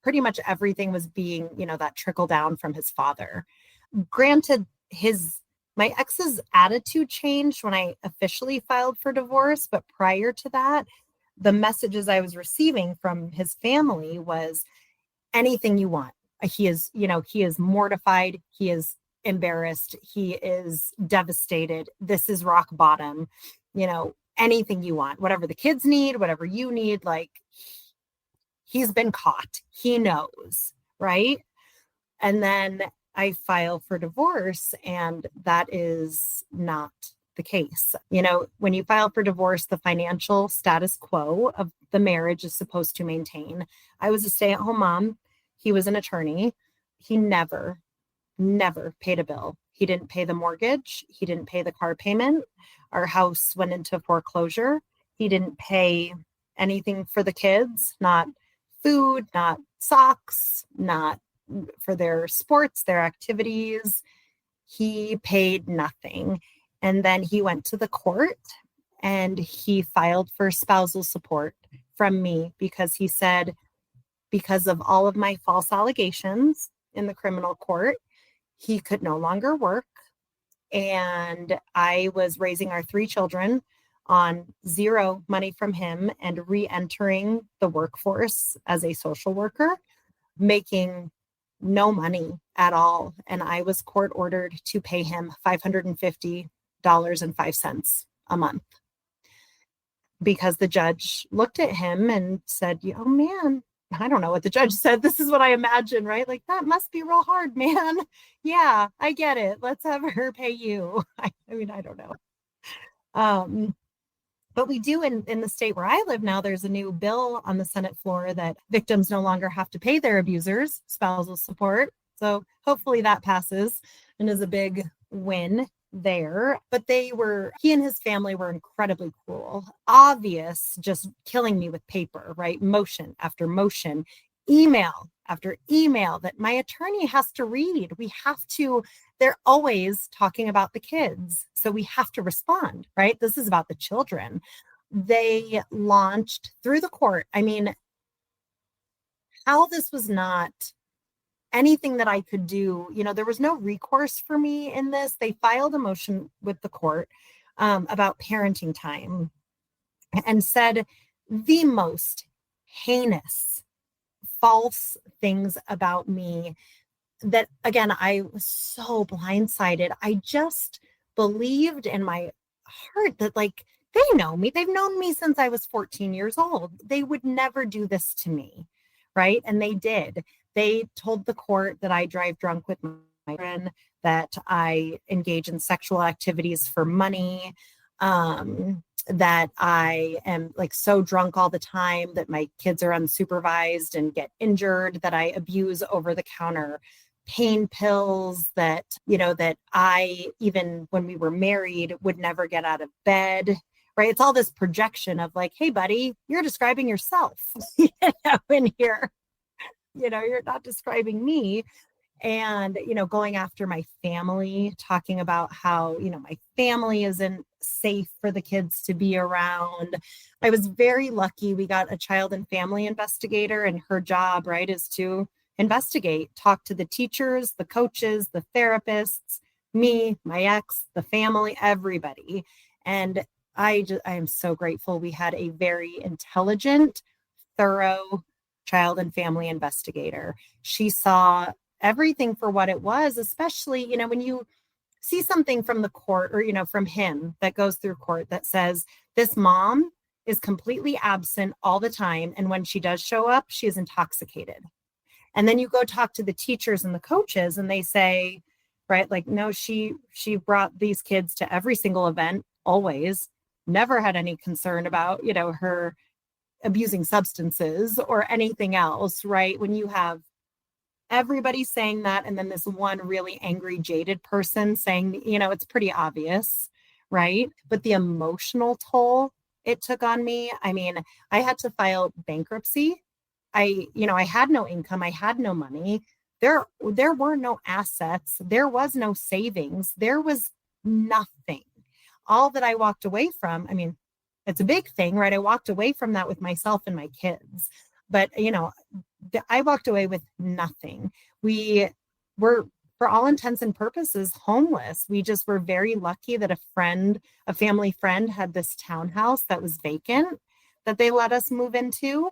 pretty much everything was being, that trickle down from his father. Granted, my ex's attitude changed when I officially filed for divorce, but prior to that, the messages I was receiving from his family was anything you want. He is mortified. He is embarrassed. He is devastated. This is rock bottom. Anything you want, whatever the kids need, whatever you need, like he's been caught. He knows, right? And then I file for divorce, and that is not the case. When you file for divorce, the financial status quo of the marriage is supposed to maintain. I was a stay-at-home mom. He was an attorney. He never paid a bill. He didn't pay the mortgage. He didn't pay the car payment. Our house went into foreclosure. He didn't pay anything for the kids, not food, not socks, not for their sports, their activities. He paid nothing. And then he went to the court and he filed for spousal support from me because he said, because of all of my false allegations in the criminal court, he could no longer work. And I was raising our 3 children on zero money from him and re-entering the workforce as a social worker, making no money at all. And I was court ordered to pay him $550.05 a month because the judge looked at him and said, oh man, I don't know what the judge said. This is what I imagine, right? Like, that must be real hard, man. Yeah, I get it. Let's have her pay you. I mean, I don't know. But we do in the state where I live now, there's a new bill on the Senate floor that victims no longer have to pay their abusers spousal support. So hopefully that passes and is a big win there. But he and his family were incredibly cruel, obvious, just killing me with paper, right? Motion after motion, email after email that my attorney has to read. They're always talking about the kids. So we have to respond, right? This is about the children. They launched through the court. I mean, how this was not anything that I could do, there was no recourse for me in this. They filed a motion with the court about parenting time and said the most heinous, false things about me that, again, I was so blindsided. I just believed in my heart that, like, they know me. They've known me since I was 14 years old. They would never do this to me, right? And they did. They told the court that I drive drunk with my friend, that I engage in sexual activities for money, that I am like so drunk all the time that my kids are unsupervised and get injured, that I abuse over-the-counter pain pills, that I, even when we were married, would never get out of bed, right? It's all this projection of like, hey, buddy, you're describing yourself in here. You're not describing me. and, going after my family, talking about how, my family isn't safe for the kids to be around. I was very lucky. We got a child and family investigator, and her job, right, is to investigate, talk to the teachers, the coaches, the therapists, me, my ex, the family, everybody. And I am so grateful we had a very intelligent, thorough child and family investigator. She saw everything for what it was, especially, when you see something from the court or, from him that goes through court that says this mom is completely absent all the time. And when she does show up, she is intoxicated. And then you go talk to the teachers and the coaches and they say, right, like, no, she brought these kids to every single event, always, never had any concern about, her abusing substances or anything else, right? When you have everybody saying that, and then this one really angry, jaded person saying, it's pretty obvious, right? But the emotional toll it took on me, I mean, I had to file bankruptcy. I had no income. I had no money. There were no assets. There was no savings. There was nothing. All that I walked away from, I mean, it's a big thing, right? I walked away from that with myself and my kids. But, I walked away with nothing. We were, for all intents and purposes, homeless. We just were very lucky that a family friend had this townhouse that was vacant that they let us move into.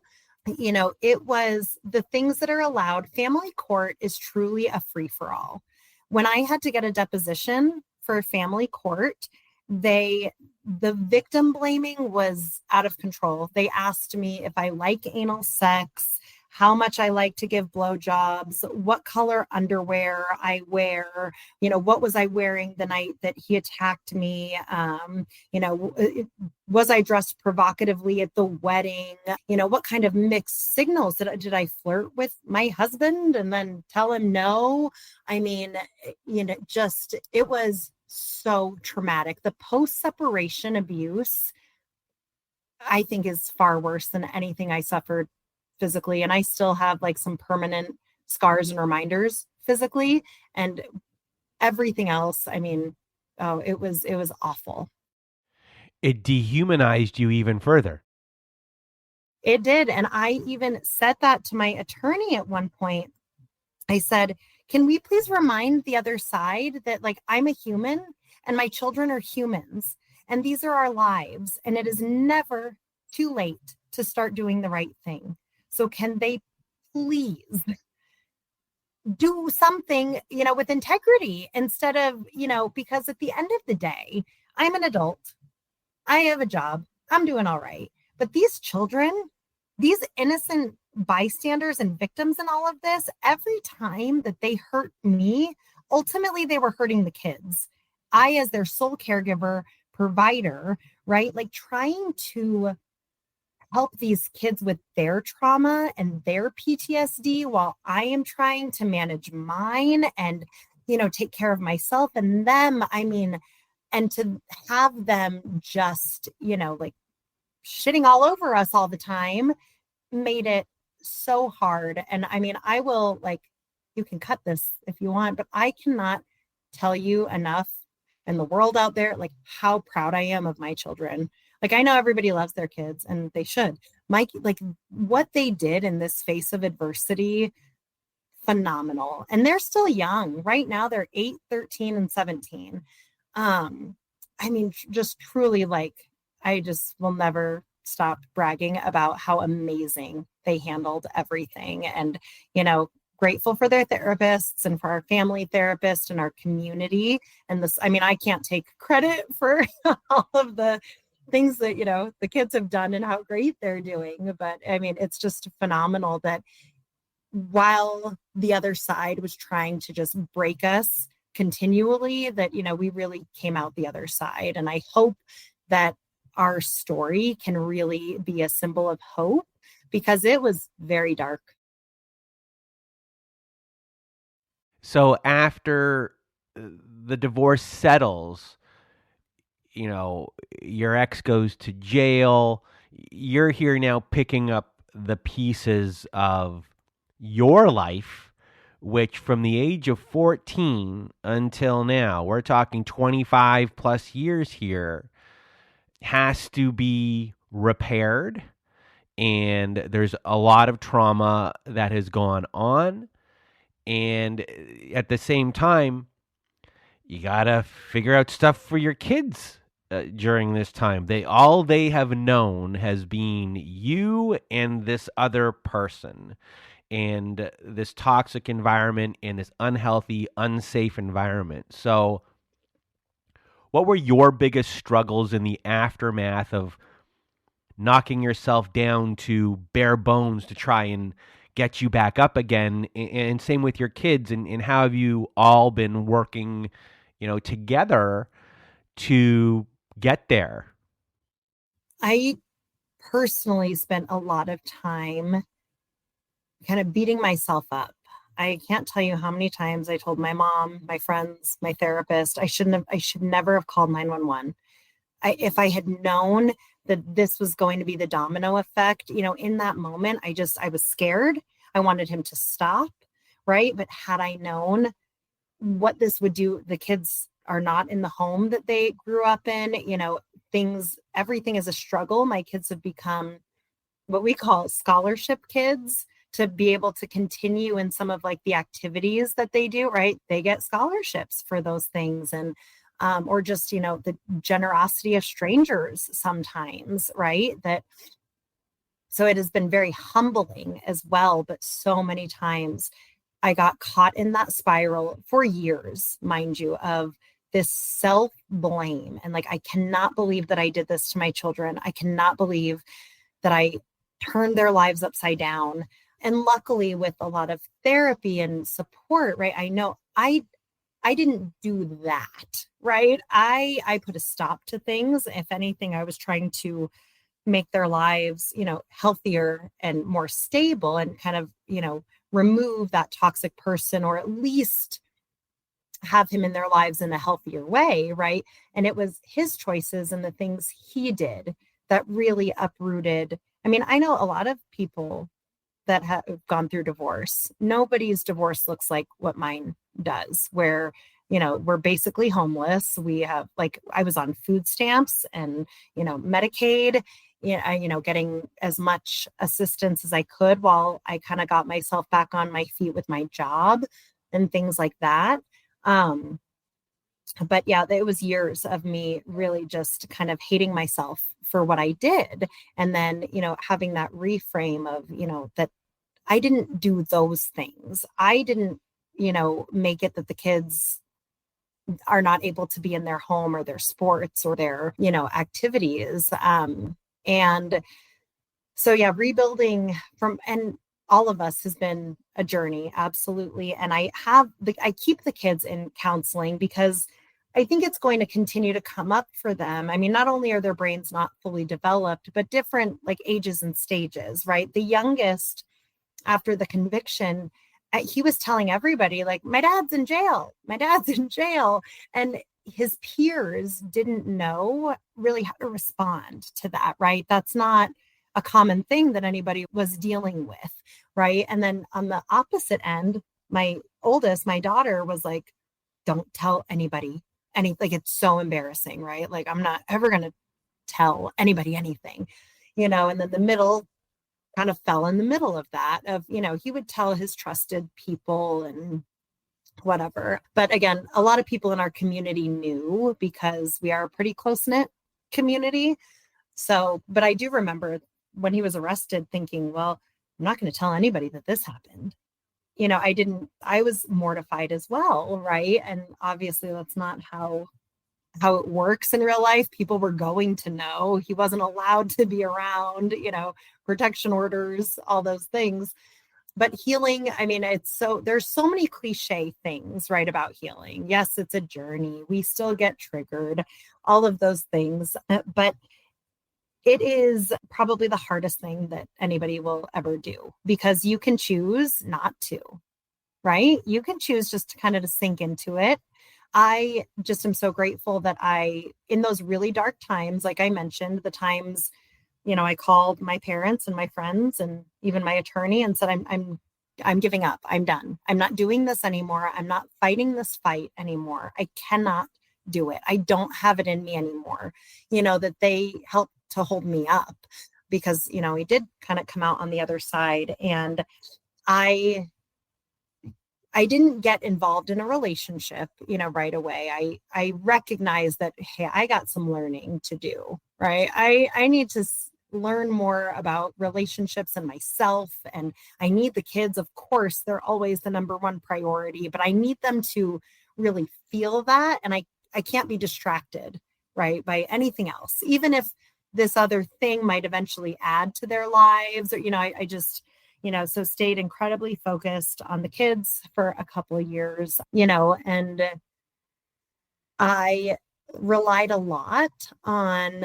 It was the things that are allowed. Family court is truly a free-for-all. When I had to get a deposition for family court, the victim blaming was out of control. They asked me if I like anal sex, how much I like to give blowjobs, what color underwear I wear, what was I wearing the night that he attacked me, was I dressed provocatively at the wedding, what kind of mixed signals did I flirt with my husband and then tell him no? I mean, it was so traumatic. The post-separation abuse, I think, is far worse than anything I suffered physically. And I still have like some permanent scars and reminders physically, and everything else. I mean, it was awful. It dehumanized you even further. It did. And I even said that to my attorney at one point. I said, can we please remind the other side that, like, I'm a human and my children are humans and these are our lives, and it is never too late to start doing the right thing. So can they please do something, with integrity instead of, because at the end of the day, I'm an adult. I have a job. I'm doing all right. But these children, these innocent bystanders and victims in all of this, every time that they hurt me, ultimately they were hurting the kids. I, as their sole caregiver, provider, right? Like trying to help these kids with their trauma and their PTSD while I am trying to manage mine and, take care of myself and them. I mean, and to have them just, like shitting all over us all the time made it so hard. And I mean, I will, like, you can cut this if you want, but I cannot tell you enough, and the world out there, like, how proud I am of my children. Like, I know everybody loves their kids and they should. Mike, like, what they did in this face of adversity, phenomenal. And they're still young. Right now, they're 8, 13, and 17. I mean, just truly, like, I just will never stop bragging about how amazing they handled everything. And, grateful for their therapists and for our family therapist and our community. And this, I mean, I can't take credit for all of the things that, the kids have done and how great they're doing. But I mean, it's just phenomenal that while the other side was trying to just break us continually, that, we really came out the other side. And I hope that our story can really be a symbol of hope, because it was very dark. So after the divorce settles, your ex goes to jail. You're here now picking up the pieces of your life which from the age of 14 until now, we're talking 25 plus years here, has to be repaired. And there's a lot of trauma that has gone on. And at the same time, you got to figure out stuff for your kids during this time. All they have known has been you and this other person, and this toxic environment and this unhealthy, unsafe environment. So what were your biggest struggles in the aftermath of knocking yourself down to bare bones to try and get you back up again? And same with your kids. And how have you all been working, together to get there? I personally spent a lot of time kind of beating myself up. I can't tell you how many times I told my mom, my friends, my therapist, I should never have called 911. If I had known that this was going to be the domino effect, in that moment, I was scared. I wanted him to stop, right? But had I known what this would do, the kids are not in the home that they grew up in, everything is a struggle. My kids have become what we call scholarship kids, to be able to continue in some of like the activities that they do, right? They get scholarships for those things. And or just, the generosity of strangers sometimes, right? So it has been very humbling as well. But so many times I got caught in that spiral for years, mind you, of this self-blame. And like, I cannot believe that I did this to my children. I cannot believe that I turned their lives upside down. And luckily, with a lot of therapy and support, right? I know I didn't do that, right? I put a stop to things. If anything, I was trying to make their lives, healthier and more stable, and kind of, remove that toxic person, or at least have him in their lives in a healthier way, right? And it was his choices and the things he did that really uprooted. I mean, I know a lot of people that have gone through divorce. Nobody's divorce looks like what mine does, where, we're basically homeless. We have, like, I was on food stamps and, Medicaid, getting as much assistance as I could while I kind of got myself back on my feet with my job and things like that. But yeah, it was years of me really just kind of hating myself for what I did. And then, having that reframe of, that I didn't do those things. I didn't, make it that the kids are not able to be in their home or their sports or their, activities. And so, yeah, rebuilding and all of us has been a journey. Absolutely. And I keep the kids in counseling because I think it's going to continue to come up for them. I mean, not only are their brains not fully developed, but different like ages and stages, right? The youngest, after the conviction, he was telling everybody, like, my dad's in jail. My dad's in jail. And his peers didn't know really how to respond to that, right? That's not a common thing that anybody was dealing with, right? And then on the opposite end, my oldest, my daughter, was like, don't tell anybody anything. Like, it's so embarrassing, right? Like, I'm not ever going to tell anybody anything, and then the middle kind of fell in the middle of that, of, he would tell his trusted people and whatever. But again, a lot of people in our community knew, because we are a pretty close-knit community. So, but I do remember when he was arrested thinking, well, I'm not going to tell anybody that this happened. I was mortified as well, right? And obviously that's not how it works in real life. People were going to know. He wasn't allowed to be around, protection orders, all those things. But healing, I mean, there's so many cliche things, right, about healing. Yes, it's a journey. We still get triggered, all of those things. But it is probably the hardest thing that anybody will ever do, because you can choose not to, right? You can choose just to kind of to sink into it. I just am so grateful that in those really dark times, like I mentioned, the times, I called my parents and my friends and even my attorney and said, I'm giving up. I'm done. I'm not doing this anymore. I'm not fighting this fight anymore. I cannot do it. I don't have it in me anymore. That they helped to hold me up because, he did kind of come out on the other side. And I didn't get involved in a relationship, right away. I recognized that, hey, I got some learning to do, right? I need to learn more about relationships and myself. And I need the kids, of course, they're always the number one priority, but I need them to really feel that. And I can't be distracted, right, by anything else, even if this other thing might eventually add to their lives, or, I just, so stayed incredibly focused on the kids for a couple of years, and I relied a lot on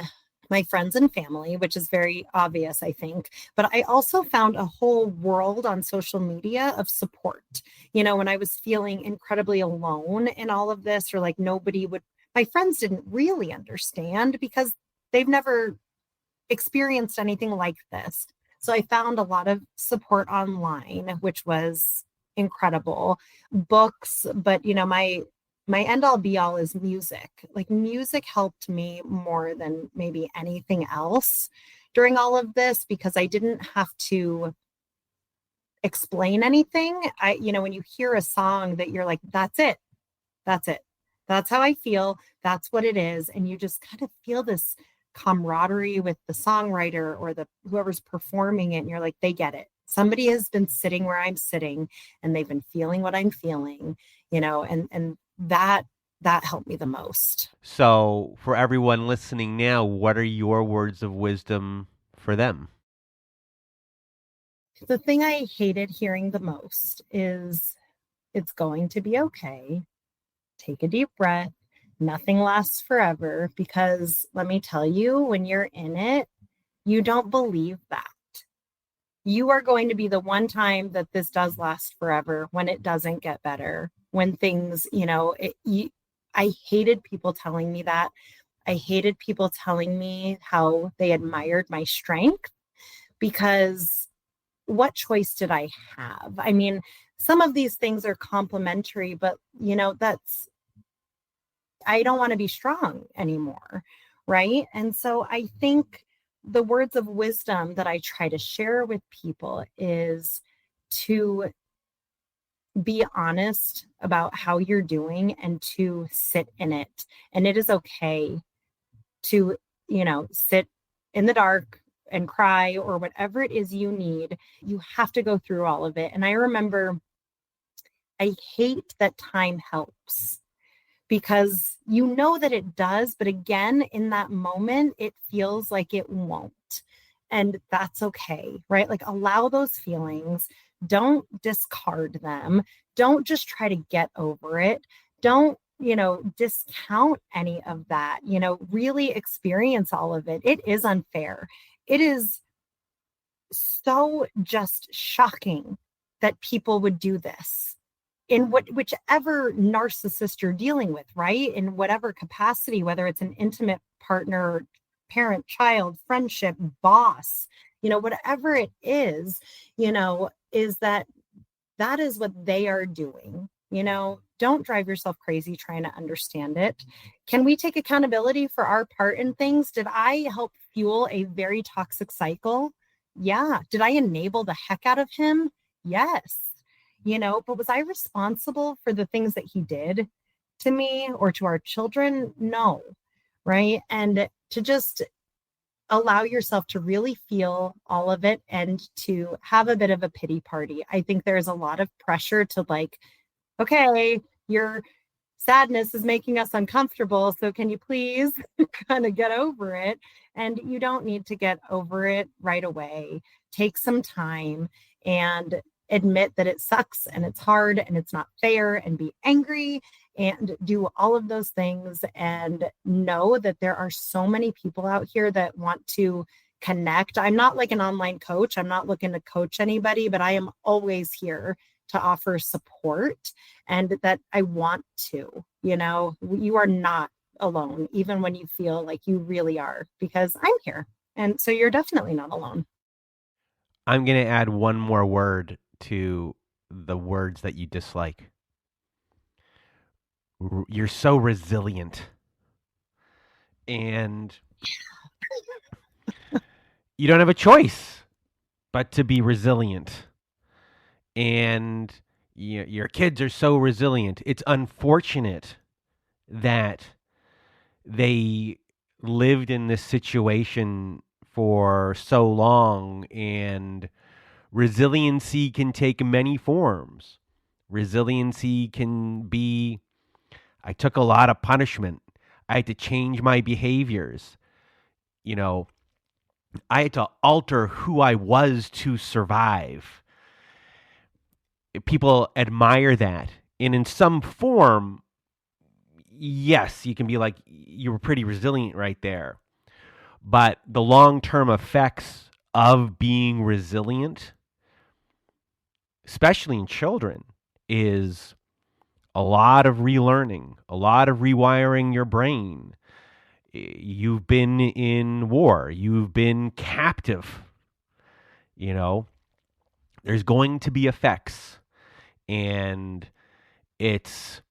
my friends and family, which is very obvious, I think. But I also found a whole world on social media of support. When I was feeling incredibly alone in all of this, or like my friends didn't really understand because they've never experienced anything like this. So I found a lot of support online, which was incredible. Books, but my end all be all is music. Like music helped me more than maybe anything else during all of this because I didn't have to explain anything. When you hear a song that you're like, that's it. That's it. That's how I feel. That's what it is. And you just kind of feel this camaraderie with the songwriter or whoever's performing it. And you're like, they get it. Somebody has been sitting where I'm sitting and they've been feeling what I'm feeling, and that helped me the most. So for everyone listening now, what are your words of wisdom for them? The thing I hated hearing the most is it's going to be okay. Take a deep breath. Nothing lasts forever, because let me tell you, when you're in it, you don't believe that. You are going to be the one time that this does last forever when it doesn't get better, when things, I hated people telling me that. I hated people telling me how they admired my strength, because what choice did I have? I mean, some of these things are complimentary, but I don't want to be strong anymore. Right. And so I think the words of wisdom that I try to share with people is to be honest about how you're doing and to sit in it. And it is okay to, sit in the dark and cry or whatever it is you need. You have to go through all of it. And I remember I hate that time helps, because that it does, but again, in that moment, it feels like it won't. And that's okay, right? Like allow those feelings. Don't discard them. Don't just try to get over it. Don't, discount any of that, really experience all of it. It is unfair. It is so just shocking that people would do this in whichever narcissist you're dealing with, right? In whatever capacity, whether it's an intimate partner, parent, child, friendship, boss, whatever it is that is what they are doing. Don't drive yourself crazy trying to understand it. Can we take accountability for our part in things? Did I help fuel a very toxic cycle? Yeah. Did I enable the heck out of him? Yes. But was I responsible for the things that he did to me or to our children? No. Right. And to just allow yourself to really feel all of it and to have a bit of a pity party. I think there's a lot of pressure to like, okay, your sadness is making us uncomfortable. So can you please kind of get over it? And you don't need to get over it right away. Take some time and admit that it sucks and it's hard and it's not fair, and be angry and do all of those things, and know that there are so many people out here that want to connect. I'm not like an online coach. I'm not looking to coach anybody, but I am always here to offer support, and that I want to, you are not alone, even when you feel like you really are, because I'm here. And so you're definitely not alone. I'm going to add one more word to the words that you dislike. You're so resilient. And you don't have a choice but to be resilient. And your kids are so resilient. It's unfortunate that they lived in this situation for so long, and resiliency can take many forms. Resiliency can be, I took a lot of punishment. I had to change my behaviors. I had to alter who I was to survive. People admire that. And in some form, yes, you can be like, you were pretty resilient right there. But the long-term effects of being resilient, especially in children, is a lot of relearning, a lot of rewiring your brain. You've been in war. You've been captive. There's going to be effects. And it's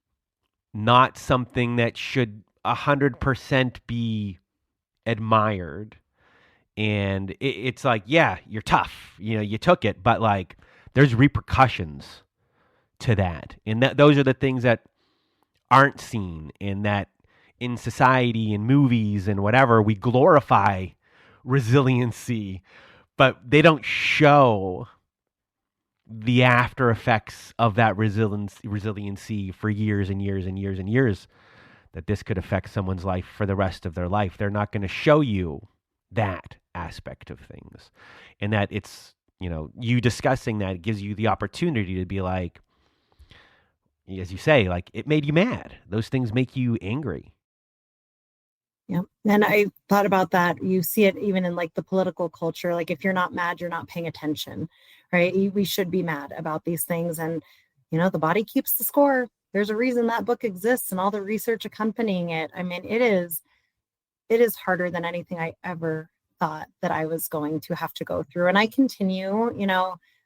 not something that should 100% be admired. And it's like, yeah, you're tough. You took it. But like, there's repercussions to that. And those are the things that aren't seen, and that in society and movies and whatever, we glorify resiliency, but they don't show the after effects of that resiliency for years and years and years and years, that this could affect someone's life for the rest of their life. They're not going to show you that aspect of things. And that it's, you discussing that gives you the opportunity to be like, as you say, like, it made you mad. Those things make you angry. Yeah. And I thought about that. You see it even in like the political culture. Like, if you're not mad, you're not paying attention, right? We should be mad about these things. And, the body keeps the score. There's a reason that book exists and all the research accompanying it. I mean, it is harder than anything I ever thought that I was going to have to go through. And I continue,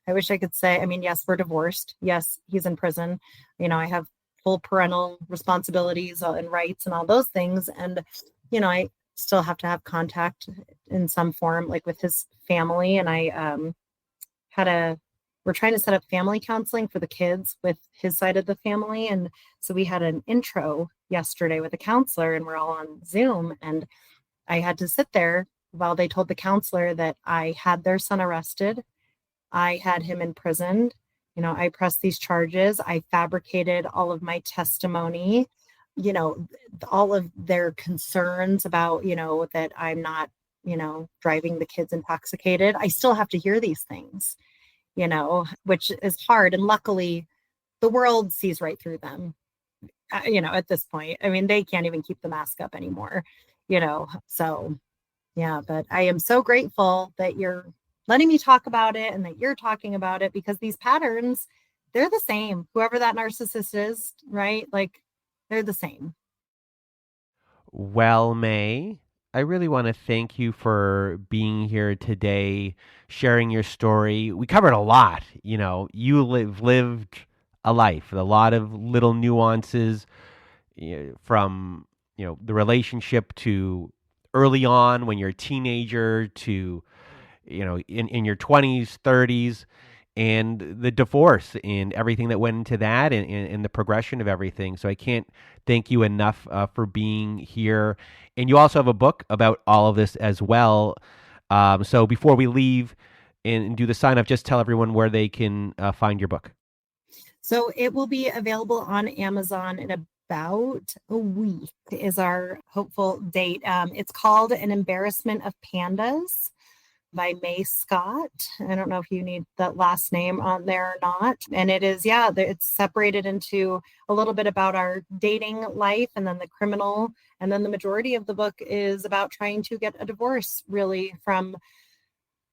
I wish I could say, I mean, yes, we're divorced. Yes, he's in prison. I have full parental responsibilities and rights and all those things. And I still have to have contact in some form, like with his family. And I we're trying to set up family counseling for the kids with his side of the family. And so we had an intro yesterday with a counselor, and we're all on Zoom. And I had to sit there while they told the counselor that I had their son arrested. I had him imprisoned. I pressed these charges. I fabricated all of my testimony. All of their concerns about, that I'm not, driving the kids intoxicated. I still have to hear these things, which is hard. And luckily, the world sees right through them, at this point. I mean, they can't even keep the mask up anymore, so yeah. But I am so grateful that you're letting me talk about it and that you're talking about it, because these patterns, they're the same. Whoever that narcissist is, right? Like, they're the same. Well, May, I really want to thank you for being here today, sharing your story. We covered a lot. Lived a life, a lot of little nuances, from, the relationship to early on when you're a teenager to, in your 20s, 30s, and the divorce and everything that went into that, and the progression of everything. So I can't thank you enough for being here. And you also have a book about all of this as well. So before we leave and do the sign up, just tell everyone where they can find your book. So it will be available on Amazon in about a week is our hopeful date. It's called An Embarrassment of Pandas by May Scott. I don't know if you need that last name on there or not. And it is, it's separated into a little bit about our dating life and then the criminal. And then the majority of the book is about trying to get a divorce, really, from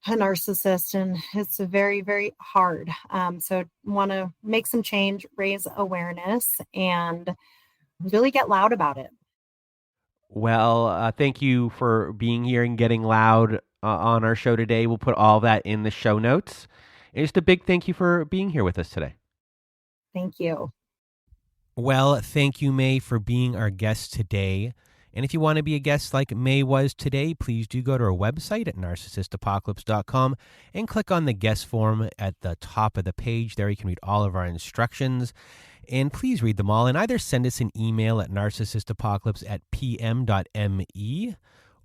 a narcissist. And it's very, very hard. So want to make some change, raise awareness, and really get loud about it. Well, thank you for being here and getting loud on our show today. We'll put all that in the show notes. And just a big thank you for being here with us today. Thank you. Well, thank you, May, for being our guest today. And if you want to be a guest like May was today, please do go to our website at narcissistapocalypse.com and click on the guest form at the top of the page. There you can read all of our instructions. And please read them all and either send us an email at narcissistapocalypse@pm.me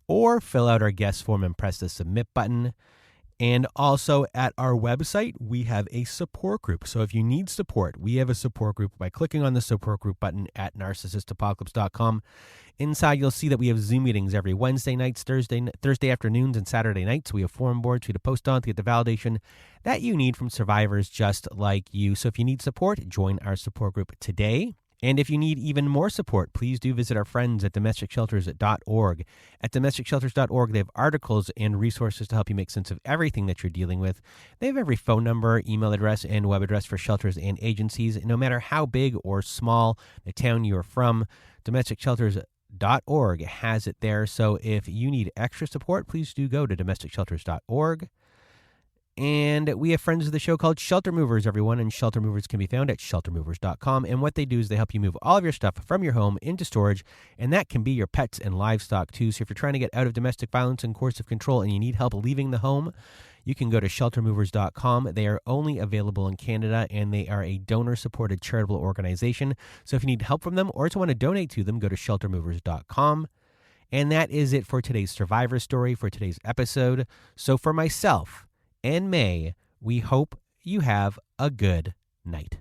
or fill out our guest form and press the submit button. And also at our website, we have a support group. So if you need support, we have a support group by clicking on the support group button at narcissistapocalypse.com. Inside, you'll see that we have Zoom meetings every Wednesday nights, Thursday afternoons, and Saturday nights. We have forum boards for you to post on to get the validation that you need from survivors just like you. So if you need support, join our support group today. And if you need even more support, please do visit our friends at domesticshelters.org. At domesticshelters.org, they have articles and resources to help you make sense of everything that you're dealing with. They have every phone number, email address, and web address for shelters and agencies, no matter how big or small the town you're from. Domesticshelters.org has it there. So if you need extra support, please do go to domesticshelters.org. And we have friends of the show called Shelter Movers, everyone, and Shelter Movers can be found at sheltermovers.com. And what they do is they help you move all of your stuff from your home into storage, and that can be your pets and livestock too. So if you're trying to get out of domestic violence and coercive control and you need help leaving the home, you can go to sheltermovers.com. They are only available in Canada, and they are a donor-supported charitable organization. So if you need help from them or just want to donate to them, go to sheltermovers.com. And that is it for today's survivor story, for today's episode. So for myself and May, we hope you have a good night.